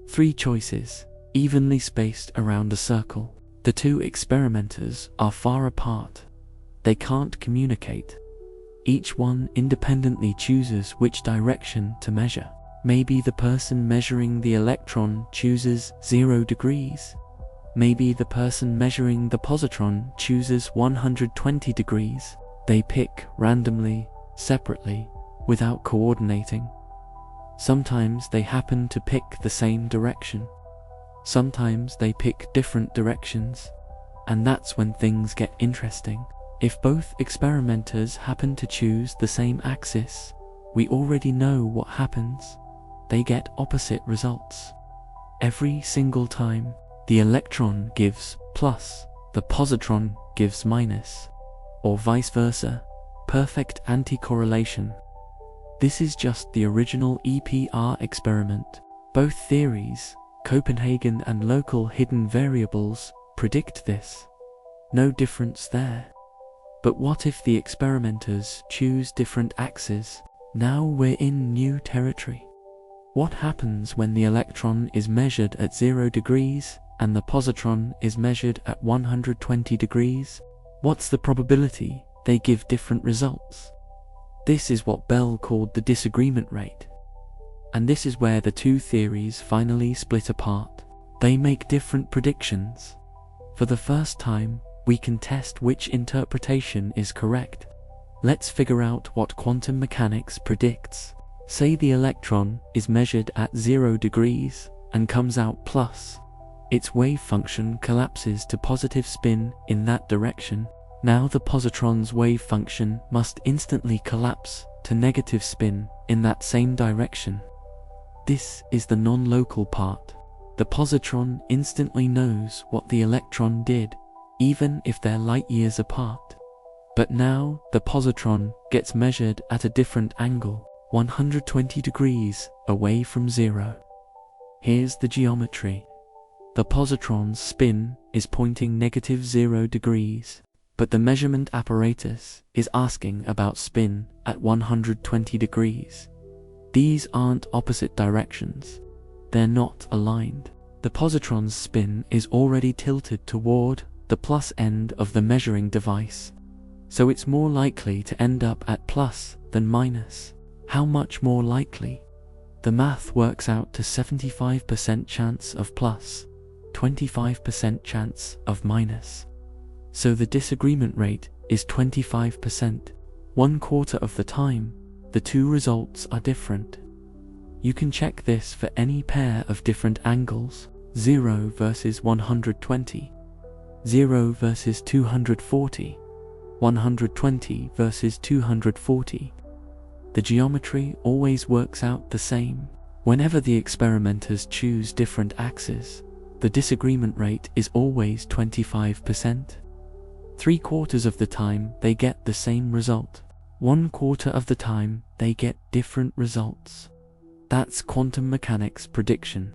3 choices, evenly spaced around a circle. The two experimenters are far apart. They can't communicate. Each one independently chooses which direction to measure. Maybe the person measuring the electron chooses 0 degrees. Maybe the person measuring the positron chooses 120 degrees. They pick randomly, separately, without coordinating. Sometimes they happen to pick the same direction. Sometimes they pick different directions. And that's when things get interesting. If both experimenters happen to choose the same axis, we already know what happens. They get opposite results. Every single time, the electron gives plus, the positron gives minus, or vice versa, perfect anti-correlation. This is just the original EPR experiment. Both theories, Copenhagen and local hidden variables, predict this. No difference there. But what if the experimenters choose different axes? Now we're in new territory. What happens when the electron is measured at 0 degrees and the positron is measured at 120 degrees? What's the probability they give different results? This is what Bell called the disagreement rate. And this is where the two theories finally split apart. They make different predictions. For the first time, we can test which interpretation is correct. Let's figure out what quantum mechanics predicts. Say the electron is measured at 0 degrees and comes out plus. Its wave function collapses to positive spin in that direction. Now the positron's wave function must instantly collapse to negative spin in that same direction. This is the non-local part. The positron instantly knows what the electron did, even if they're light years apart. But now the positron gets measured at a different angle, 120 degrees away from 0. Here's the geometry. The positron's spin is pointing negative 0 degrees, but the measurement apparatus is asking about spin at 120 degrees. These aren't opposite directions. They're not aligned. The positron's spin is already tilted toward the plus end of the measuring device, so it's more likely to end up at plus than minus. How much more likely? The math works out to 75% chance of plus, 25% chance of minus. So the disagreement rate is 25%. 1/4 of the time, the two results are different. You can check this for any pair of different angles, 0 versus 120, 0 versus 240, 120 versus 240. The geometry always works out the same. Whenever the experimenters choose different axes, the disagreement rate is always 25%. 3/4 of the time they get the same result. 1/4 of the time they get different results. That's quantum mechanics prediction.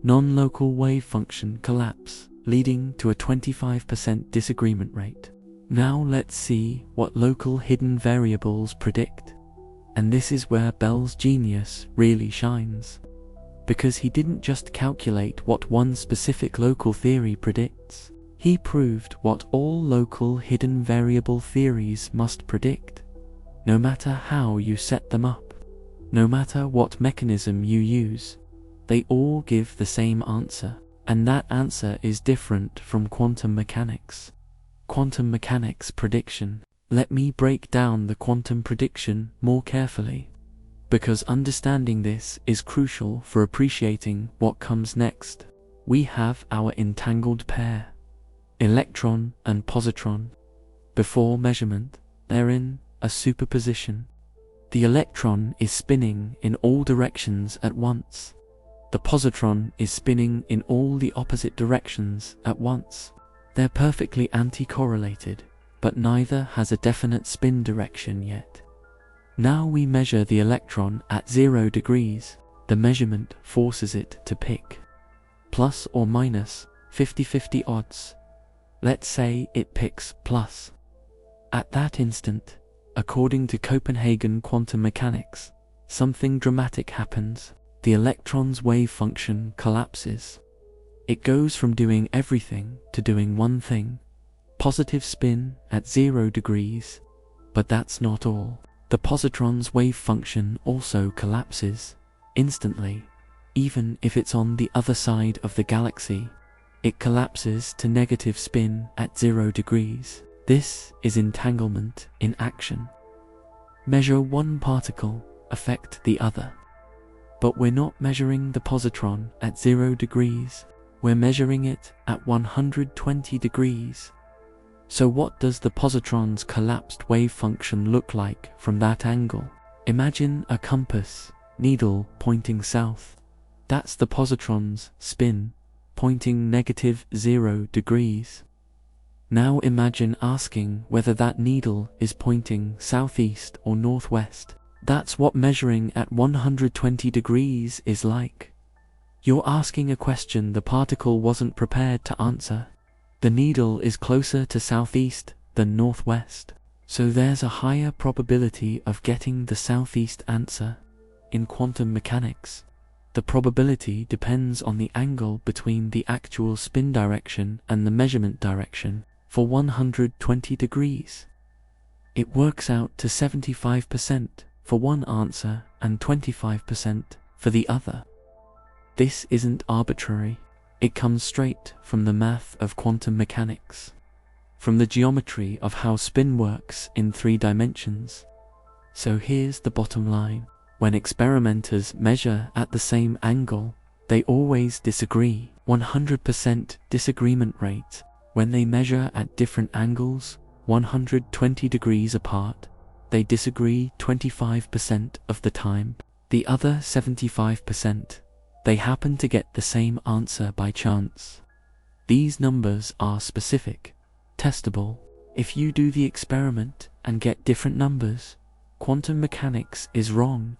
Non-local wave function collapse, leading to a 25% disagreement rate. Now let's see what local hidden variables predict. And this is where Bell's genius really shines. Because he didn't just calculate what one specific local theory predicts. He proved what all local hidden variable theories must predict. No matter how you set them up, no matter what mechanism you use, they all give the same answer. And that answer is different from quantum mechanics. Quantum mechanics prediction. Let me break down the quantum prediction more carefully, because understanding this is crucial for appreciating what comes next. We have our entangled pair, electron and positron. Before measurement, they're in a superposition. The electron is spinning in all directions at once. The positron is spinning in all the opposite directions at once. They're perfectly anti-correlated, but neither has a definite spin direction yet. Now we measure the electron at 0 degrees. The measurement forces it to pick. Plus or minus 50-50 odds. Let's say it picks plus. At that instant, according to Copenhagen quantum mechanics, something dramatic happens. The electron's wave function collapses. It goes from doing everything to doing one thing. Positive spin at 0 degrees. But that's not all. The positron's wave function also collapses instantly. Even if it's on the other side of the galaxy, it collapses to negative spin at 0 degrees. This is entanglement in action. Measure one particle, affect the other. But we're not measuring the positron at 0 degrees. We're measuring it at 120 degrees. So what does the positron's collapsed wave function look like from that angle? Imagine a compass needle pointing south. That's the positron's spin, pointing negative 0 degrees. Now imagine asking whether that needle is pointing southeast or northwest. That's what measuring at 120 degrees is like. You're asking a question the particle wasn't prepared to answer. The needle is closer to southeast than northwest, so there's a higher probability of getting the southeast answer. In quantum mechanics, the probability depends on the angle between the actual spin direction and the measurement direction for 120 degrees. It works out to 75% for one answer and 25% for the other. This isn't arbitrary. It comes straight from the math of quantum mechanics, from the geometry of how spin works in 3 dimensions. So here's the bottom line. When experimenters measure at the same angle, they always disagree. 100% disagreement rate. When they measure at different angles, 120 degrees apart, they disagree 25% of the time. The other 75%, they happen to get the same answer by chance. These numbers are specific, testable. If you do the experiment and get different numbers, quantum mechanics is wrong.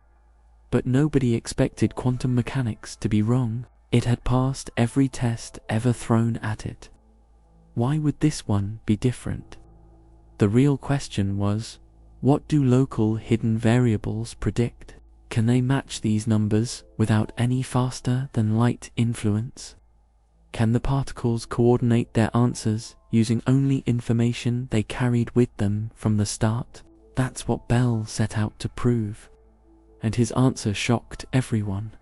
But nobody expected quantum mechanics to be wrong. It had passed every test ever thrown at it. Why would this one be different? The real question was, what do local hidden variables predict? Can they match these numbers without any faster than light influence? Can the particles coordinate their answers using only information they carried with them from the start? That's what Bell set out to prove. And his answer shocked everyone.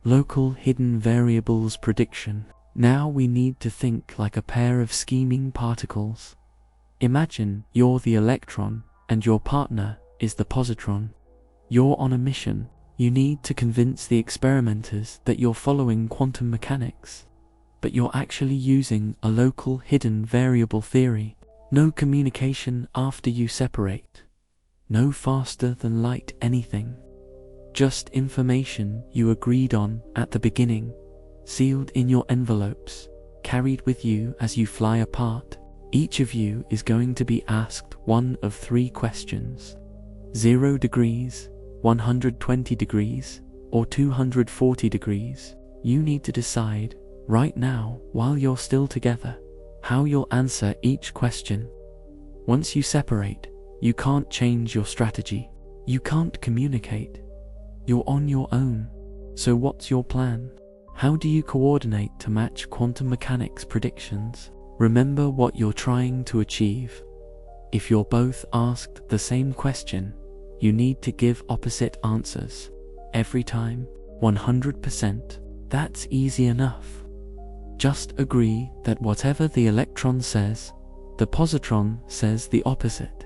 Local hidden variables prediction. Now we need to think like a pair of scheming particles. Imagine you're the electron and your partner is the positron. You're on a mission. You need to convince the experimenters that you're following quantum mechanics, but you're actually using a local hidden variable theory. No communication after you separate. No faster than light anything. Just information you agreed on at the beginning, sealed in your envelopes, carried with you as you fly apart. Each of you is going to be asked one of 3 questions. 0 degrees, 120 degrees, or 240 degrees. You need to decide, right now, while you're still together, how you'll answer each question. Once you separate, you can't change your strategy. You can't communicate. You're on your own. So what's your plan? How do you coordinate to match quantum mechanics predictions? Remember what you're trying to achieve. If you're both asked the same question, you need to give opposite answers. Every time, 100%. That's easy enough. Just agree that whatever the electron says, the positron says the opposite.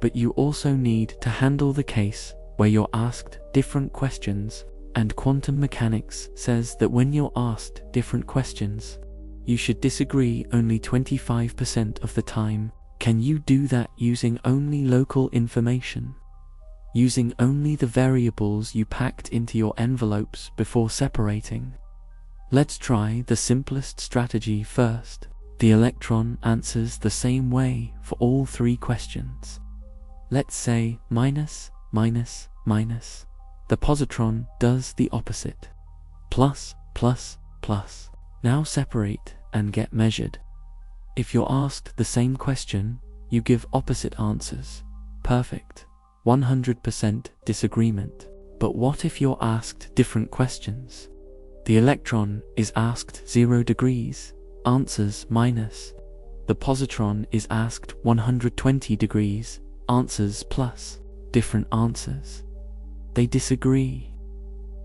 But you also need to handle the case where you're asked different questions, and quantum mechanics says that when you're asked different questions, you should disagree only 25% of the time. Can you do that using only local information? Using only the variables you packed into your envelopes before separating? Let's try the simplest strategy first. The electron answers the same way for all 3 questions. Let's say minus, minus, minus. The positron does the opposite. Plus, plus, plus. Now separate and get measured. If you're asked the same question, you give opposite answers. Perfect. 100% disagreement. But what if you're asked different questions? The electron is asked 0 degrees, answers minus. The positron is asked 120 degrees, answers plus. Different answers. They disagree.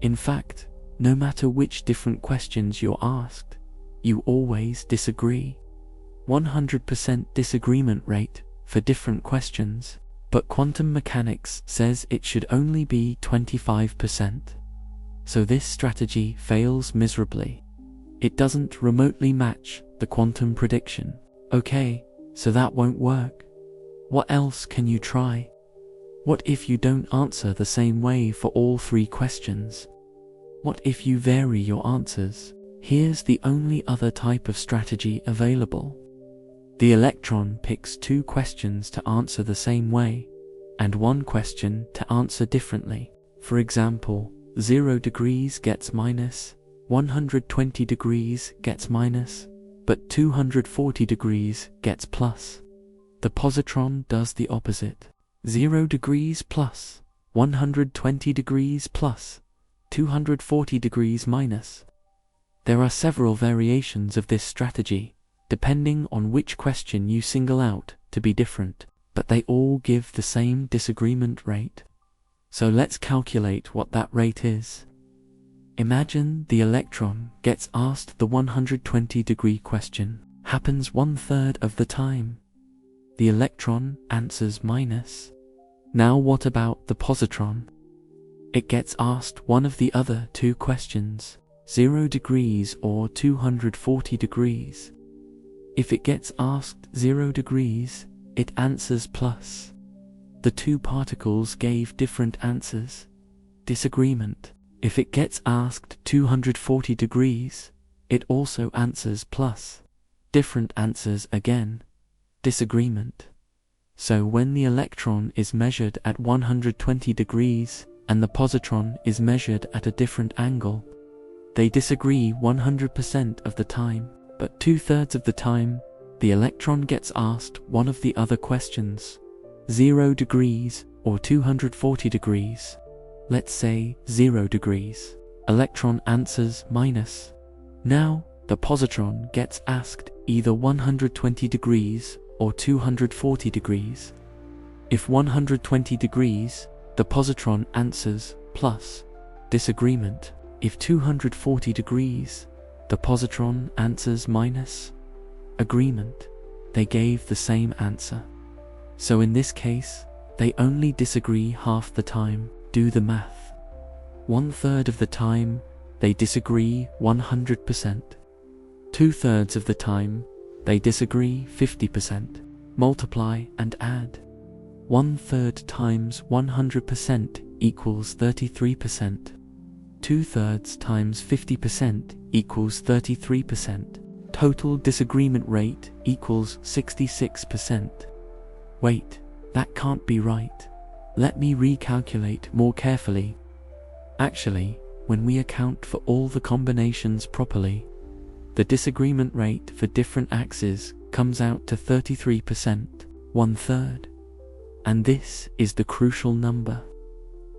In fact, no matter which different questions you're asked, you always disagree. 100% disagreement rate for different questions, but quantum mechanics says it should only be 25%. So this strategy fails miserably. It doesn't remotely match the quantum prediction. Okay, so that won't work. What else can you try? What if you don't answer the same way for all 3 questions? What if you vary your answers? Here's the only other type of strategy available. The electron picks 2 questions to answer the same way, and 1 question to answer differently. For example, 0 degrees gets minus, 120 degrees gets minus, but 240 degrees gets plus. The positron does the opposite. 0 degrees plus, 120 degrees plus, 240 degrees minus. There are several variations of this strategy, depending on which question you single out to be different, but they all give the same disagreement rate. So let's calculate what that rate is. Imagine the electron gets asked the 120-degree question. Happens 1/3 of the time. The electron answers minus. Now what about the positron? It gets asked one of the other 2 questions, 0 degrees or 240 degrees. If it gets asked 0 degrees, it answers plus. The 2 particles gave different answers. Disagreement. If it gets asked 240 degrees, it also answers plus. Different answers again. Disagreement. So when the electron is measured at 120 degrees and the positron is measured at a different angle, they disagree 100% of the time, but 2/3 of the time, the electron gets asked one of the other questions, 0 degrees or 240 degrees. Let's say 0 degrees. Electron answers minus. Now, the positron gets asked either 120 degrees or 240 degrees. If 120 degrees, the positron answers plus. Disagreement. If 240 degrees, the positron answers minus. Agreement. They gave the same answer. So in this case, they only disagree half the time. Do the math. 1/3 of the time, they disagree 100%. 2/3 of the time, they disagree 50%. Multiply and add. 1/3 times 100% equals 33%. 2/3 times 50% equals 33%. Total disagreement rate equals 66%. Wait, that can't be right. Let me recalculate more carefully. Actually, when we account for all the combinations properly, the disagreement rate for different axes comes out to 33%, 1/3. And this is the crucial number.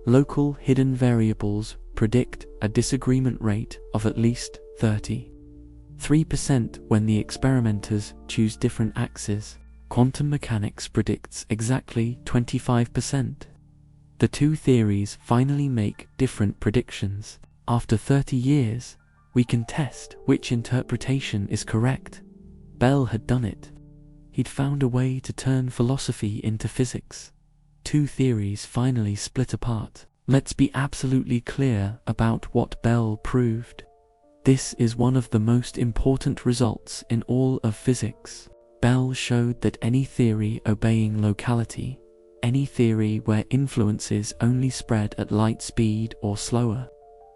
Local hidden variables predict a disagreement rate of at least 33% when the experimenters choose different axes. Quantum mechanics predicts exactly 25%. The 2 theories finally make different predictions. After 30 years, we can test which interpretation is correct. Bell had done it. He'd found a way to turn philosophy into physics. 2 theories finally split apart. Let's be absolutely clear about what Bell proved. This is one of the most important results in all of physics. Bell showed that any theory obeying locality, any theory where influences only spread at light speed or slower,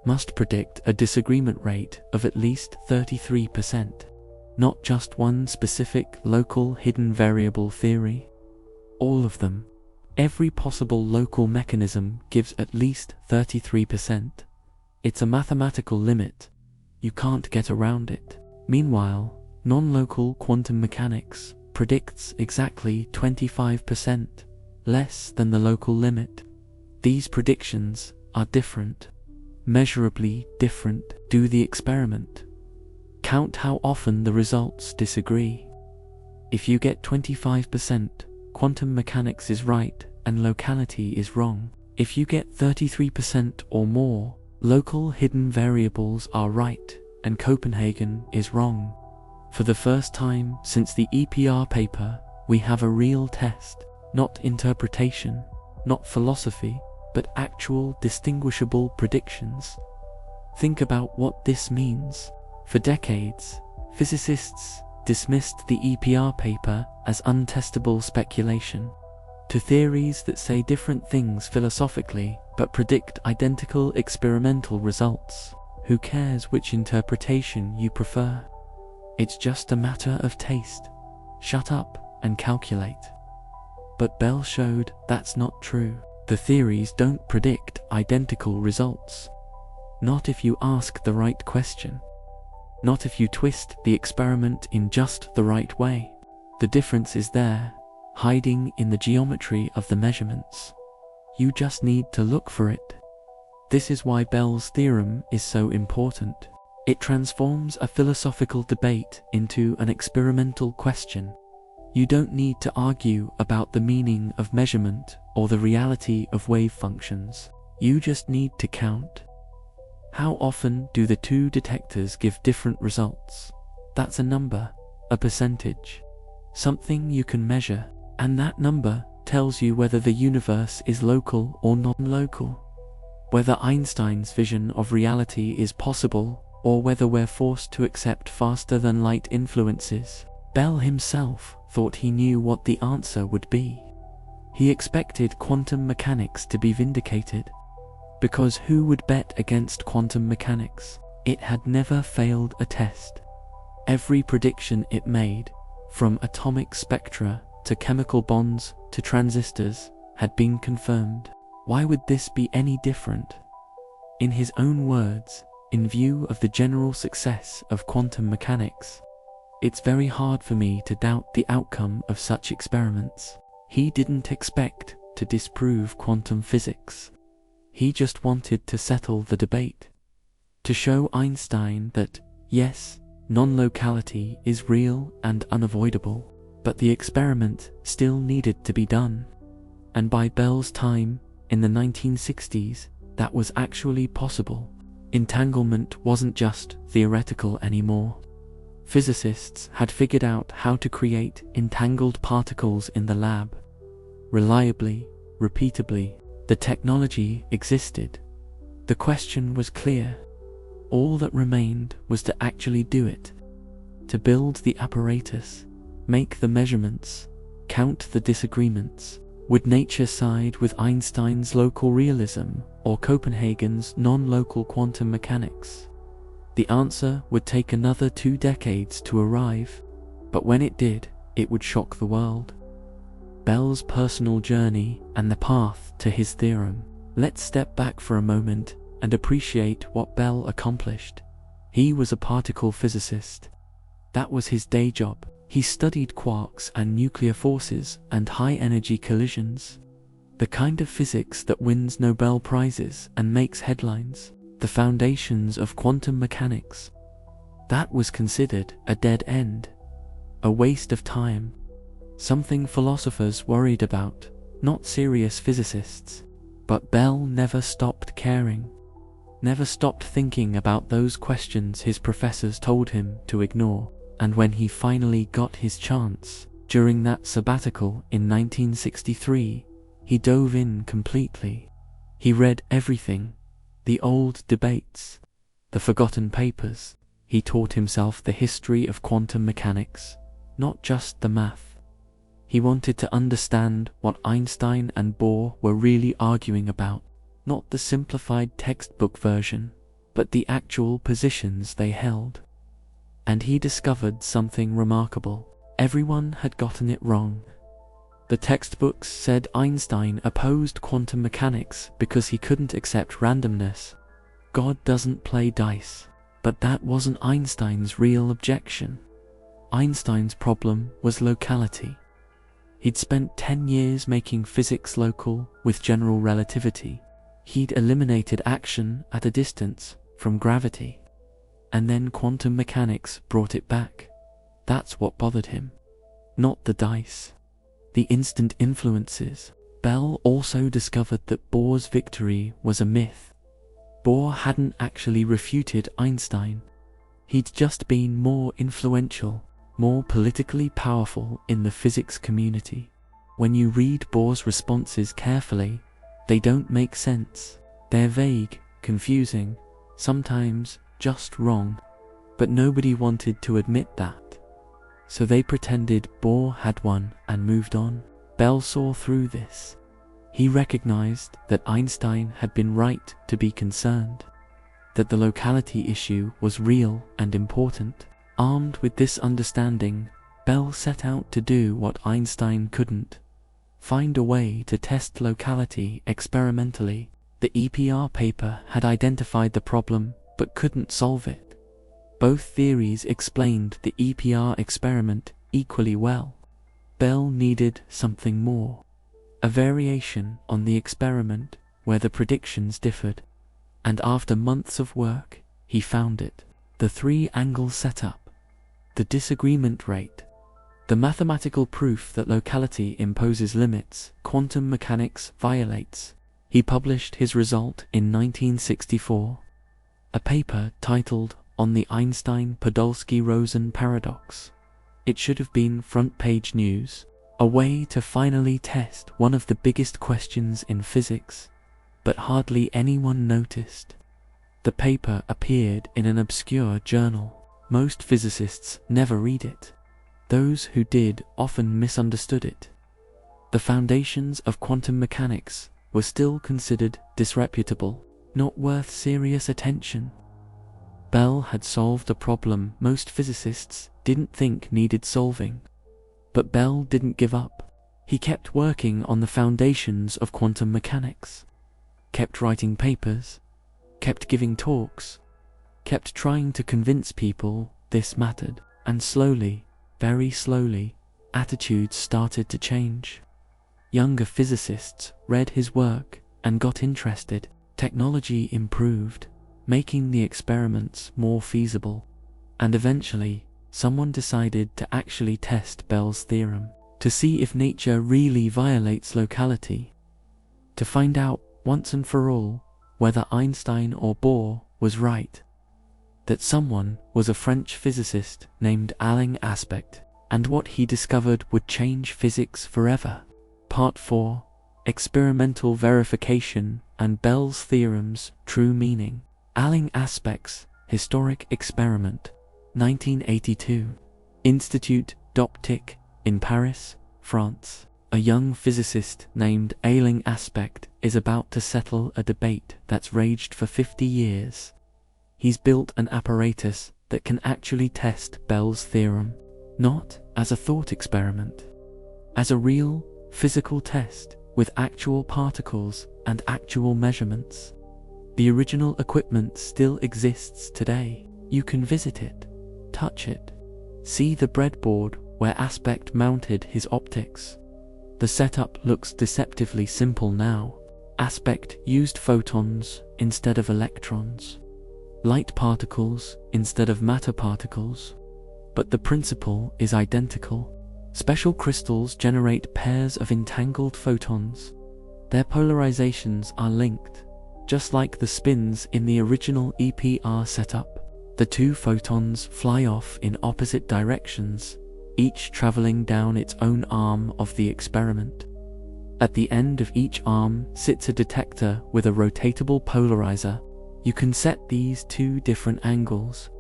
must predict a disagreement rate of at least 33%. Not just one specific local hidden variable theory. All of them. Every possible local mechanism gives at least 33%. It's a mathematical limit. You can't get around it. Meanwhile, non-local quantum mechanics predicts exactly 25%, less than the local limit. These predictions are different. Measurably different. Do the experiment. Count how often the results disagree. If you get 25%, quantum mechanics is right and locality is wrong. If you get 33% or more, local hidden variables are right and Copenhagen is wrong. For the first time since the EPR paper, we have a real test, not interpretation, not philosophy, but actual distinguishable predictions. Think about what this means. For decades, physicists dismissed the EPR paper as untestable speculation. To theories that say different things philosophically but predict identical experimental results, who cares which interpretation you prefer? It's just a matter of taste. shut up and calculate. But Bell showed that's not true. The theories don't predict identical results. Not if you ask the right question. Not if you twist the experiment in just the right way. The difference is there, hiding in the geometry of the measurements. You just need to look for it. This is why Bell's theorem is so important. It transforms a philosophical debate into an experimental question. You don't need to argue about the meaning of measurement or the reality of wave functions. You just need to count. How often do the two detectors give different results? That's a number, a percentage, something you can measure, and that number tells you whether the universe is local or non-local, whether Einstein's vision of reality is possible, or whether we're forced to accept faster than light influences. Bell himself thought he knew what the answer would be. He expected quantum mechanics to be vindicated. Because who would bet against quantum mechanics? It had never failed a test. Every prediction it made, from atomic spectra to chemical bonds to transistors, had been confirmed. Why would this be any different? In his own words, in view of the general success of quantum mechanics, it's very hard for me to doubt the outcome of such experiments. He didn't expect to disprove quantum physics. He just wanted to settle the debate, to show Einstein that, yes, non-locality is real and unavoidable, but the experiment still needed to be done. And by Bell's time, in the 1960s, that was actually possible. Entanglement wasn't just theoretical anymore. Physicists had figured out how to create entangled particles in the lab, reliably, repeatably. The technology existed. The question was clear. All that remained was to actually do it. To build the apparatus, make the measurements, count the disagreements. Would nature side with Einstein's local realism or Copenhagen's non-local quantum mechanics? The answer would take another 2 decades to arrive, but when it did, it would shock the world. Bell's personal journey and the path to his theorem. Let's step back for a moment and appreciate what Bell accomplished. He was a particle physicist. That was his day job. He studied quarks and nuclear forces and high-energy collisions. The kind of physics that wins Nobel Prizes and makes headlines. The foundations of quantum mechanics. That was considered a dead end, a waste of time. Something philosophers worried about, not serious physicists. But Bell never stopped caring, never stopped thinking about those questions his professors told him to ignore. And when he finally got his chance, during that sabbatical in 1963, he dove in completely. He read everything, the old debates, the forgotten papers. He taught himself the history of quantum mechanics, not just the math. He wanted to understand what Einstein and Bohr were really arguing about, not the simplified textbook version, but the actual positions they held. And he discovered something remarkable. Everyone had gotten it wrong. The textbooks said Einstein opposed quantum mechanics because he couldn't accept randomness. God doesn't play dice. But that wasn't Einstein's real objection. Einstein's problem was locality. He'd spent 10 years making physics local with general relativity. He'd eliminated action at a distance from gravity. And then quantum mechanics brought it back. That's what bothered him. Not the dice. The instant influences. Bell also discovered that Bohr's victory was a myth. Bohr hadn't actually refuted Einstein. He'd just been more influential, more politically powerful in the physics community. When you read Bohr's responses carefully, they don't make sense. They're vague, confusing, sometimes just wrong. But nobody wanted to admit that. So they pretended Bohr had won and moved on. Bell saw through this. He recognized that Einstein had been right to be concerned, that the locality issue was real and important. Armed with this understanding, Bell set out to do what Einstein couldn't: find a way to test locality experimentally. The EPR paper had identified the problem but couldn't solve it. Both theories explained the EPR experiment equally well. Bell needed something more, a variation on the experiment where the predictions differed. And after months of work, he found it: the three-angle setup, the disagreement rate, the mathematical proof that locality imposes limits quantum mechanics violates. He published his result in 1964, a paper titled On the Einstein-Podolsky-Rosen Paradox. It should have been front-page news, a way to finally test one of the biggest questions in physics, but hardly anyone noticed. The paper appeared in an obscure journal. Most physicists never read it. Those who did often misunderstood it. The foundations of quantum mechanics were still considered disreputable, not worth serious attention. Bell had solved a problem most physicists didn't think needed solving. But Bell didn't give up. He kept working on the foundations of quantum mechanics, kept writing papers, kept giving talks, kept trying to convince people this mattered. And slowly, very slowly, attitudes started to change. Younger physicists read his work and got interested. Technology improved, making the experiments more feasible. And eventually, someone decided to actually test Bell's theorem, to see if nature really violates locality, to find out once and for all whether Einstein or Bohr was right. That someone was a French physicist named Alain Aspect, and what he discovered would change physics forever. Part 4: Experimental Verification and Bell's Theorem's True Meaning. Alain Aspect's Historic Experiment, 1982. Institut d'Optique in Paris, France. A young physicist named Alain Aspect is about to settle a debate that's raged for 50 years. He's built an apparatus that can actually test Bell's theorem, not as a thought experiment, as a real, physical test with actual particles and actual measurements. The original equipment still exists today. You can visit it, touch it, see the breadboard where Aspect mounted his optics. The setup looks deceptively simple now. Aspect used photons instead of electrons, light particles instead of matter particles. But the principle is identical. Special crystals generate pairs of entangled photons. Their polarizations are linked, just like the spins in the original EPR setup. The two photons fly off in opposite directions, each traveling down its own arm of the experiment. At the end of each arm sits a detector with a rotatable polarizer. You can set these two different angles: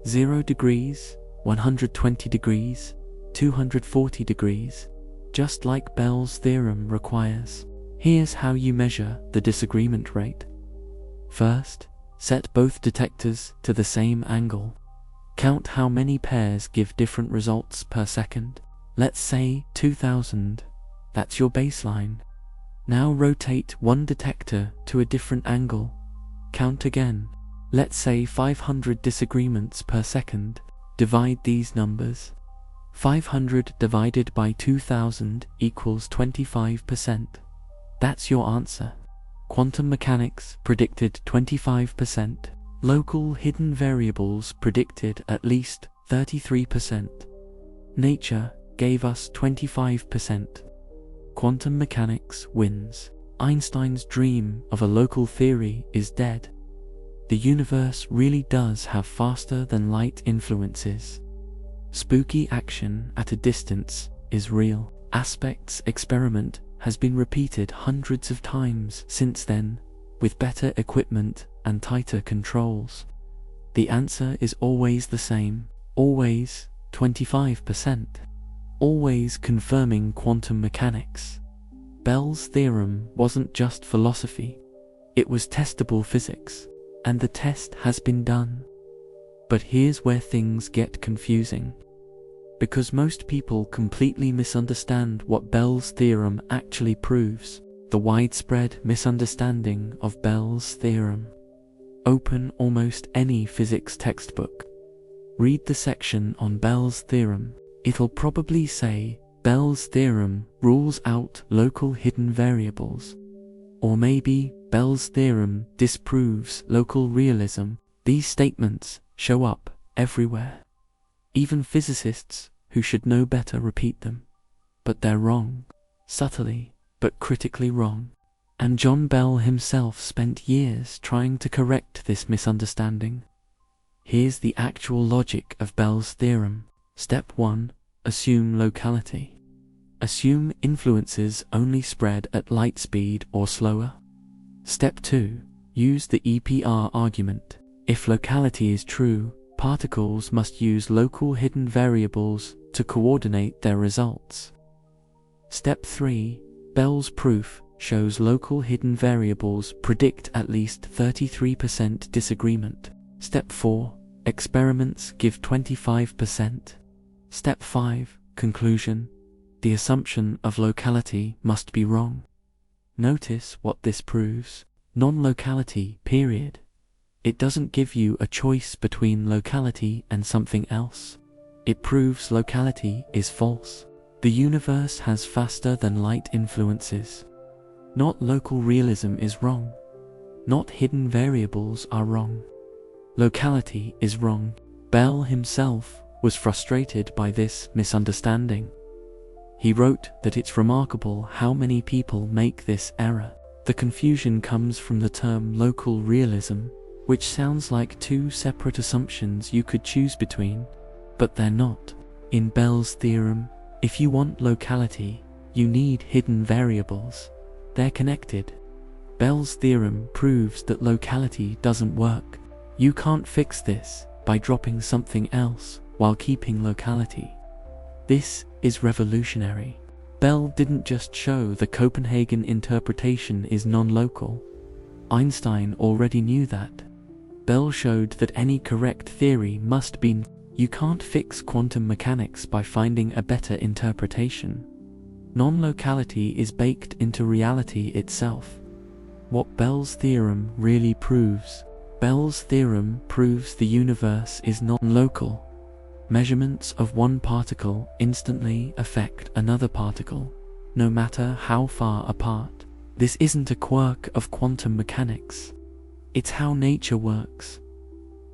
0 degrees, 120 degrees, 240 degrees, just like Bell's theorem requires. Here's how you measure the disagreement rate. First, set both detectors to the same angle. Count how many pairs give different results per second. Let's say 2000. That's your baseline. Now rotate one detector to a different angle. Count again. Let's say 500 disagreements per second. Divide these numbers. 500 divided by 2000 equals 25%. That's your answer. Quantum mechanics predicted 25%. Local hidden variables predicted at least 33%. Nature gave us 25%. Quantum mechanics wins. Einstein's dream of a local theory is dead. The universe really does have faster than light influences. Spooky action at a distance is real. Aspect's experiment has been repeated hundreds of times since then, with better equipment and tighter controls. The answer is always the same, always 25%. Always confirming quantum mechanics. Bell's theorem wasn't just philosophy, it was testable physics, and the test has been done. But here's where things get confusing. Because most people completely misunderstand what Bell's theorem actually proves. The widespread misunderstanding of Bell's theorem. Open almost any physics textbook. Read the section on Bell's theorem. It'll probably say, Bell's theorem rules out local hidden variables. Or maybe, Bell's theorem disproves local realism. These statements show up everywhere. Even physicists, who should know better, repeat them. But they're wrong. Subtly, but critically wrong. And John Bell himself spent years trying to correct this misunderstanding. Here's the actual logic of Bell's theorem. Step 1. Assume locality. Assume influences only spread at light speed or slower. Step 2. Use the EPR argument. If locality is true, particles must use local hidden variables to coordinate their results. Step 3. Bell's proof shows local hidden variables predict at least 33% disagreement. Step 4. Experiments give 25%. Step 5. Conclusion. The assumption of locality must be wrong. Notice what this proves. Non-locality, period. It doesn't give you a choice between locality and something else. It proves locality is false. The universe has faster than light influences. Not local realism is wrong. Not hidden variables are wrong. Locality is wrong. Bell himself was frustrated by this misunderstanding. He wrote that it's remarkable how many people make this error. The confusion comes from the term local realism, which sounds like two separate assumptions you could choose between, but they're not. In Bell's theorem, if you want locality, you need hidden variables. They're connected. Bell's theorem proves that locality doesn't work. You can't fix this by dropping something else while keeping locality. This is revolutionary. Bell didn't just show the Copenhagen interpretation is non-local. Einstein already knew that. Bell showed that any correct theory must be. You can't fix quantum mechanics by finding a better interpretation. Non-locality is baked into reality itself. What Bell's theorem really proves. Bell's theorem proves the universe is non-local. Measurements of one particle instantly affect another particle, no matter how far apart. This isn't a quirk of quantum mechanics. It's how nature works.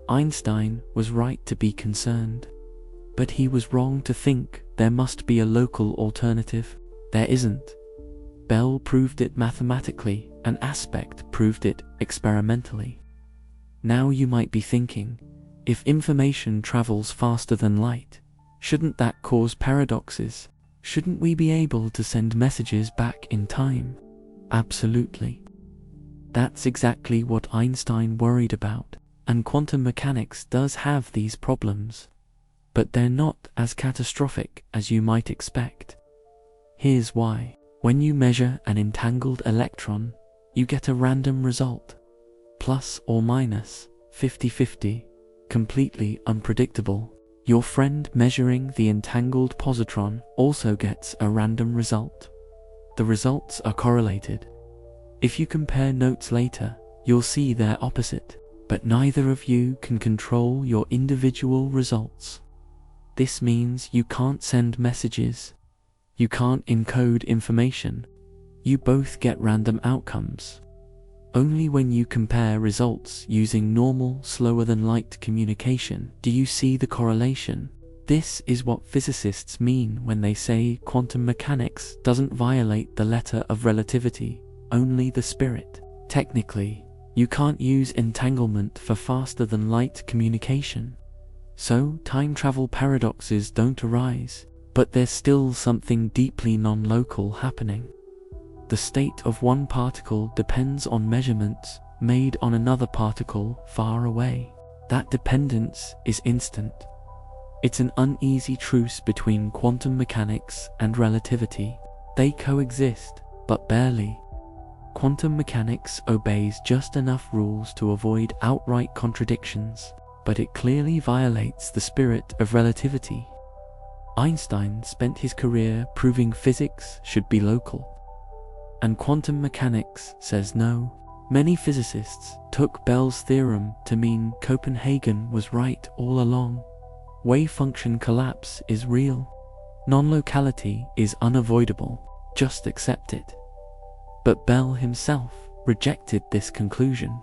Einstein was right to be concerned, but he was wrong to think there must be a local alternative. There isn't. Bell proved it mathematically, an aspect proved it experimentally. Now you might be thinking, if information travels faster than light, shouldn't that cause paradoxes? Shouldn't we be able to send messages back in time? Absolutely. That's exactly what Einstein worried about, and quantum mechanics does have these problems. But they're not as catastrophic as you might expect. Here's why. When you measure an entangled electron, you get a random result. Plus or minus, 50-50. Completely unpredictable. Your friend measuring the entangled positron also gets a random result. The results are correlated. If you compare notes later, you'll see they're opposite, but neither of you can control your individual results. This means you can't send messages. You can't encode information. You both get random outcomes. Only when you compare results using normal, slower-than-light communication do you see the correlation. This is what physicists mean when they say quantum mechanics doesn't violate the letter of relativity, only the spirit. Technically, you can't use entanglement for faster-than-light communication. So, time travel paradoxes don't arise, but there's still something deeply non-local happening. The state of one particle depends on measurements made on another particle far away. That dependence is instant. It's an uneasy truce between quantum mechanics and relativity. They coexist, but barely. Quantum mechanics obeys just enough rules to avoid outright contradictions, but it clearly violates the spirit of relativity. Einstein spent his career proving physics should be local. And quantum mechanics says no. Many physicists took Bell's theorem to mean Copenhagen was right all along. Wave function collapse is real. Non-locality is unavoidable. Just accept it. But Bell himself rejected this conclusion.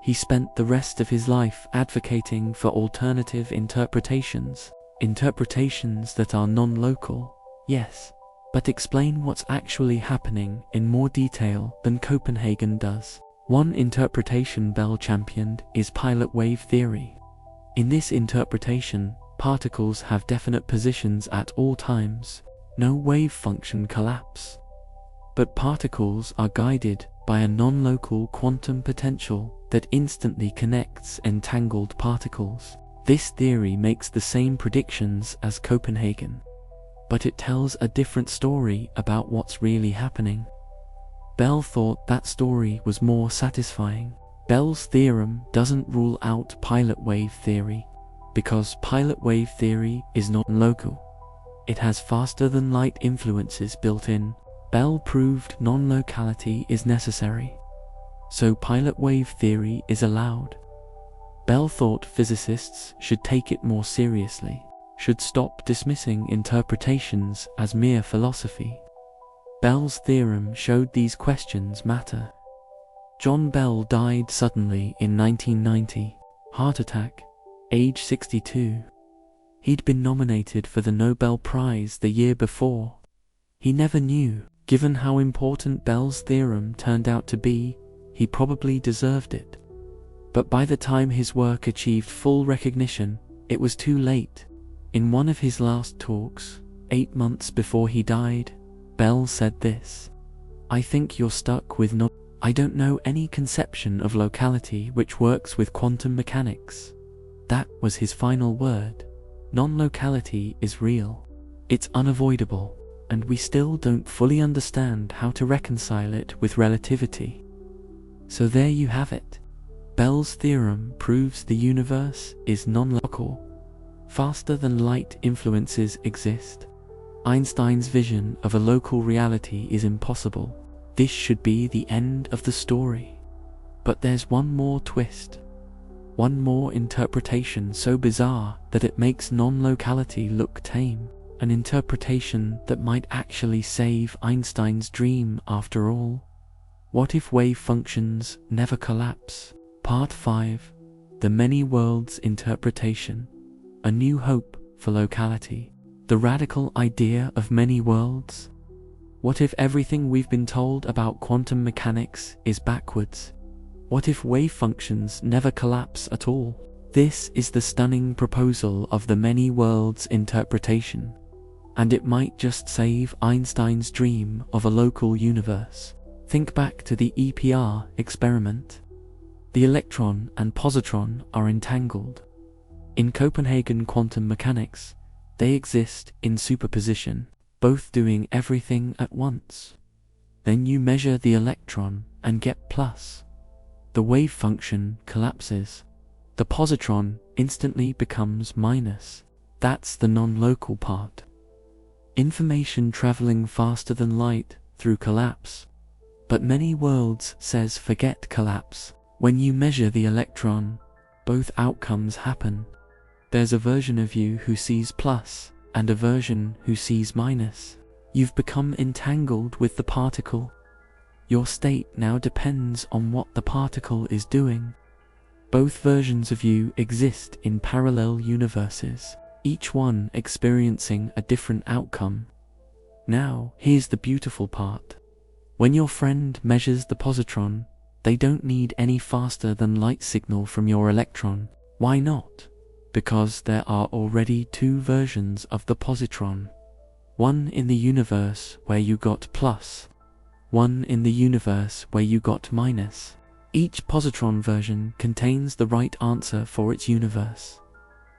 He spent the rest of his life advocating for alternative interpretations that are non-local, yes, but explain what's actually happening in more detail than Copenhagen does. One interpretation Bell championed is pilot wave theory. In this interpretation, particles have definite positions at all times, no wave function collapse. But particles are guided by a non-local quantum potential that instantly connects entangled particles. This theory makes the same predictions as Copenhagen, but it tells a different story about what's really happening. Bell thought that story was more satisfying. Bell's theorem doesn't rule out pilot wave theory, because pilot wave theory is not local. It has faster-than-light influences built in. Bell proved non-locality is necessary, so pilot wave theory is allowed. Bell thought physicists should take it more seriously, should stop dismissing interpretations as mere philosophy. Bell's theorem showed these questions matter. John Bell died suddenly in 1990, heart attack, age 62. He'd been nominated for the Nobel Prize the year before. He never knew, given how important Bell's theorem turned out to be, he probably deserved it. But by the time his work achieved full recognition, it was too late. In one of his last talks, 8 months before he died, Bell said this: "I think you're stuck with I don't know any conception of locality which works with quantum mechanics." That was his final word. Non-locality is real. It's unavoidable, and we still don't fully understand how to reconcile it with relativity. So there you have it. Bell's theorem proves the universe is non-local. Faster-than-light influences exist. Einstein's vision of a local reality is impossible. This should be the end of the story. But there's one more twist. One more interpretation so bizarre that it makes non-locality look tame. An interpretation that might actually save Einstein's dream after all. What if wave functions never collapse? Part 5. The Many Worlds Interpretation. A New Hope for Locality. The radical idea of many worlds. What if everything we've been told about quantum mechanics is backwards? What if wave functions never collapse at all? This is the stunning proposal of the many worlds interpretation. And it might just save Einstein's dream of a local universe. Think back to the EPR experiment. The electron and positron are entangled. In Copenhagen quantum mechanics, they exist in superposition, both doing everything at once. Then you measure the electron and get plus. The wave function collapses. The positron instantly becomes minus. That's the non-local part. Information traveling faster than light through collapse. But many worlds says forget collapse. When you measure the electron, both outcomes happen. There's a version of you who sees plus, and a version who sees minus. You've become entangled with the particle. Your state now depends on what the particle is doing. Both versions of you exist in parallel universes, each one experiencing a different outcome. Now, here's the beautiful part. When your friend measures the positron, they don't need any faster than light signal from your electron. Why not? Because there are already two versions of the positron. One in the universe where you got plus, one in the universe where you got minus. Each positron version contains the right answer for its universe.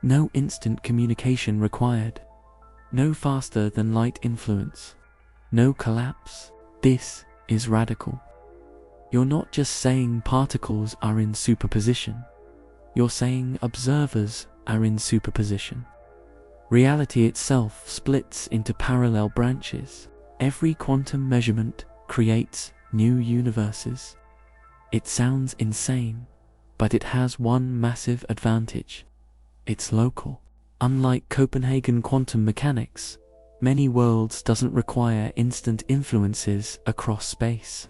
No instant communication required. No faster than light influence. No collapse. This is radical. You're not just saying particles are in superposition. You're saying observers are in superposition. Reality itself splits into parallel branches. Every quantum measurement creates new universes. It sounds insane, but it has one massive advantage. It's local. Unlike Copenhagen quantum mechanics, many worlds doesn't require instant influences across space.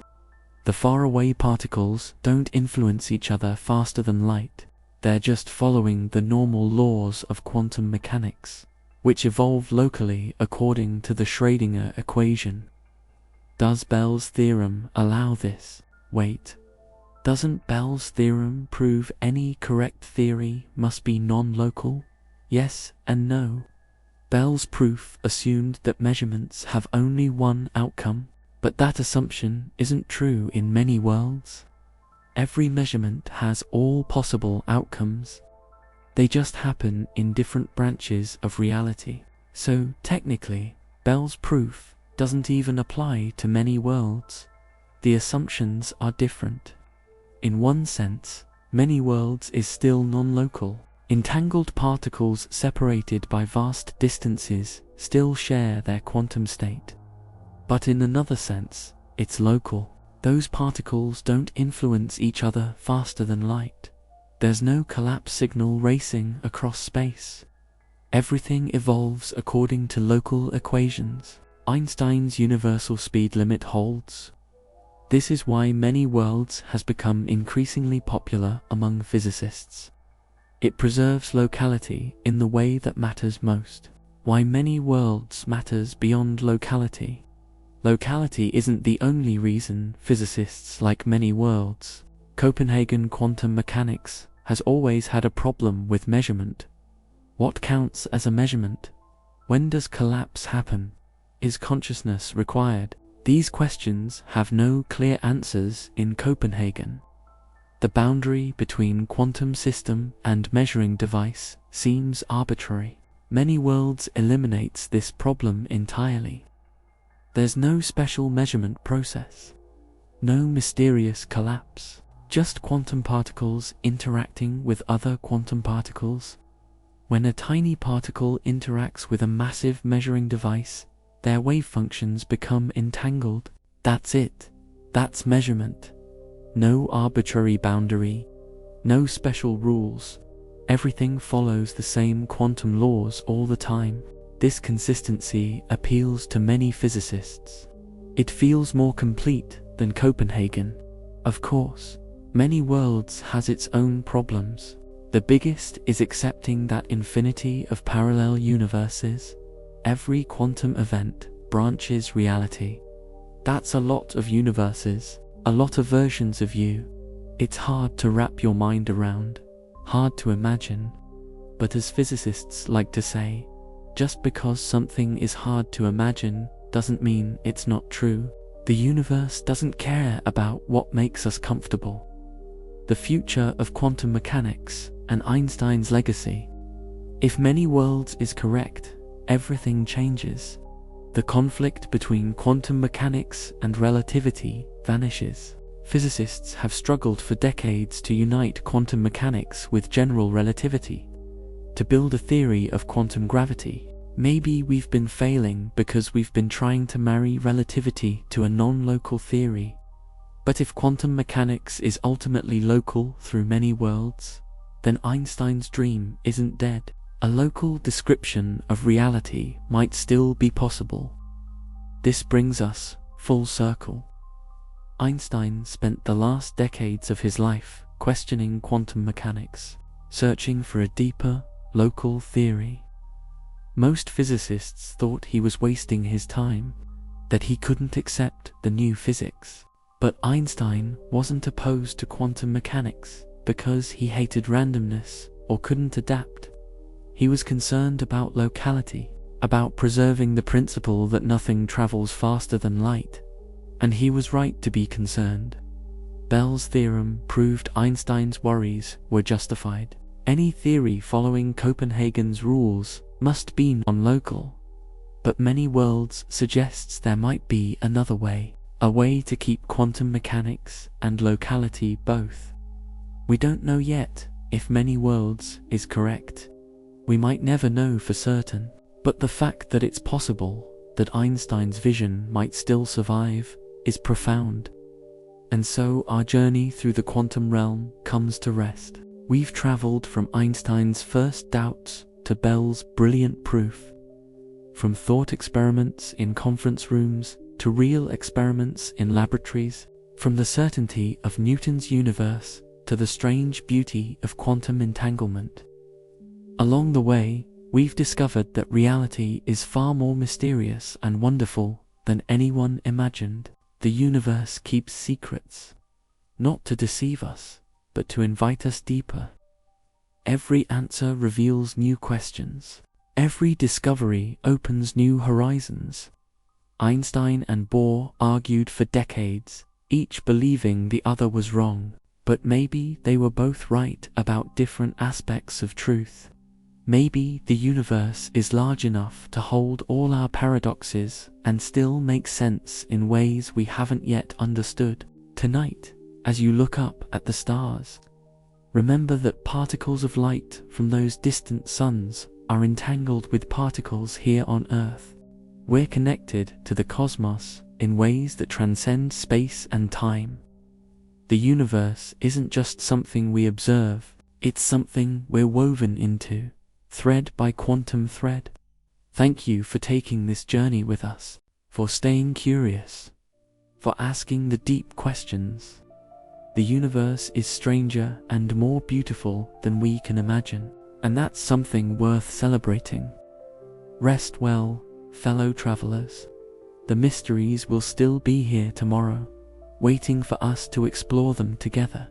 The faraway particles don't influence each other faster than light. They're just following the normal laws of quantum mechanics, which evolve locally according to the Schrödinger equation. Does Bell's theorem allow this? Wait, doesn't Bell's theorem prove any correct theory must be non-local? Yes and no. Bell's proof assumed that measurements have only one outcome, but that assumption isn't true in many worlds. Every measurement has all possible outcomes. They just happen in different branches of reality. So technically, Bell's proof doesn't even apply to many worlds. The assumptions are different. In one sense, many worlds is still non-local. Entangled particles separated by vast distances still share their quantum state. But in another sense, it's local. Those particles don't influence each other faster than light. There's no collapse signal racing across space. Everything evolves according to local equations. Einstein's universal speed limit holds. This is why many worlds has become increasingly popular among physicists. It preserves locality in the way that matters most. Why many worlds matters beyond locality. Locality isn't the only reason physicists like many worlds. Copenhagen quantum mechanics has always had a problem with measurement. What counts as a measurement? When does collapse happen? Is consciousness required? These questions have no clear answers in Copenhagen. The boundary between quantum system and measuring device seems arbitrary. Many worlds eliminates this problem entirely. There's no special measurement process. No mysterious collapse. Just quantum particles interacting with other quantum particles. When a tiny particle interacts with a massive measuring device, their wave functions become entangled. That's it. That's measurement. No arbitrary boundary. No special rules. Everything follows the same quantum laws all the time. This consistency appeals to many physicists. It feels more complete than Copenhagen. Of course, many worlds has its own problems. The biggest is accepting that infinity of parallel universes. Every quantum event branches reality. That's a lot of universes, a lot of versions of you. It's hard to wrap your mind around, hard to imagine. But as physicists like to say, just because something is hard to imagine doesn't mean it's not true. The universe doesn't care about what makes us comfortable. The future of quantum mechanics and Einstein's legacy. If many worlds is correct, everything changes. The conflict between quantum mechanics and relativity vanishes. Physicists have struggled for decades to unite quantum mechanics with general relativity, to build a theory of quantum gravity. Maybe we've been failing because we've been trying to marry relativity to a non-local theory. But if quantum mechanics is ultimately local through many worlds, then Einstein's dream isn't dead. A local description of reality might still be possible. This brings us full circle. Einstein spent the last decades of his life questioning quantum mechanics, searching for a deeper, local theory. Most physicists thought he was wasting his time, that he couldn't accept the new physics. But Einstein wasn't opposed to quantum mechanics because he hated randomness or couldn't adapt. He was concerned about locality, about preserving the principle that nothing travels faster than light. And he was right to be concerned. Bell's theorem proved Einstein's worries were justified. Any theory following Copenhagen's rules must be non-local. But many worlds suggests there might be another way, a way to keep quantum mechanics and locality both. We don't know yet if many worlds is correct. We might never know for certain, but the fact that it's possible that Einstein's vision might still survive is profound. And so our journey through the quantum realm comes to rest. We've traveled from Einstein's first doubts to Bell's brilliant proof, from thought experiments in conference rooms to real experiments in laboratories, from the certainty of Newton's universe to the strange beauty of quantum entanglement. Along the way, we've discovered that reality is far more mysterious and wonderful than anyone imagined. The universe keeps secrets, not to deceive us, but to invite us deeper. Every answer reveals new questions. Every discovery opens new horizons. Einstein and Bohr argued for decades, each believing the other was wrong, but maybe they were both right about different aspects of truth. Maybe the universe is large enough to hold all our paradoxes and still make sense in ways we haven't yet understood. Tonight, as you look up at the stars, remember that particles of light from those distant suns are entangled with particles here on Earth. We're connected to the cosmos in ways that transcend space and time. The universe isn't just something we observe, it's something we're woven into, thread by quantum thread. Thank you for taking this journey with us, for staying curious, for asking the deep questions. The universe is stranger and more beautiful than we can imagine, and that's something worth celebrating. Rest well, fellow travelers. The mysteries will still be here tomorrow, waiting for us to explore them together.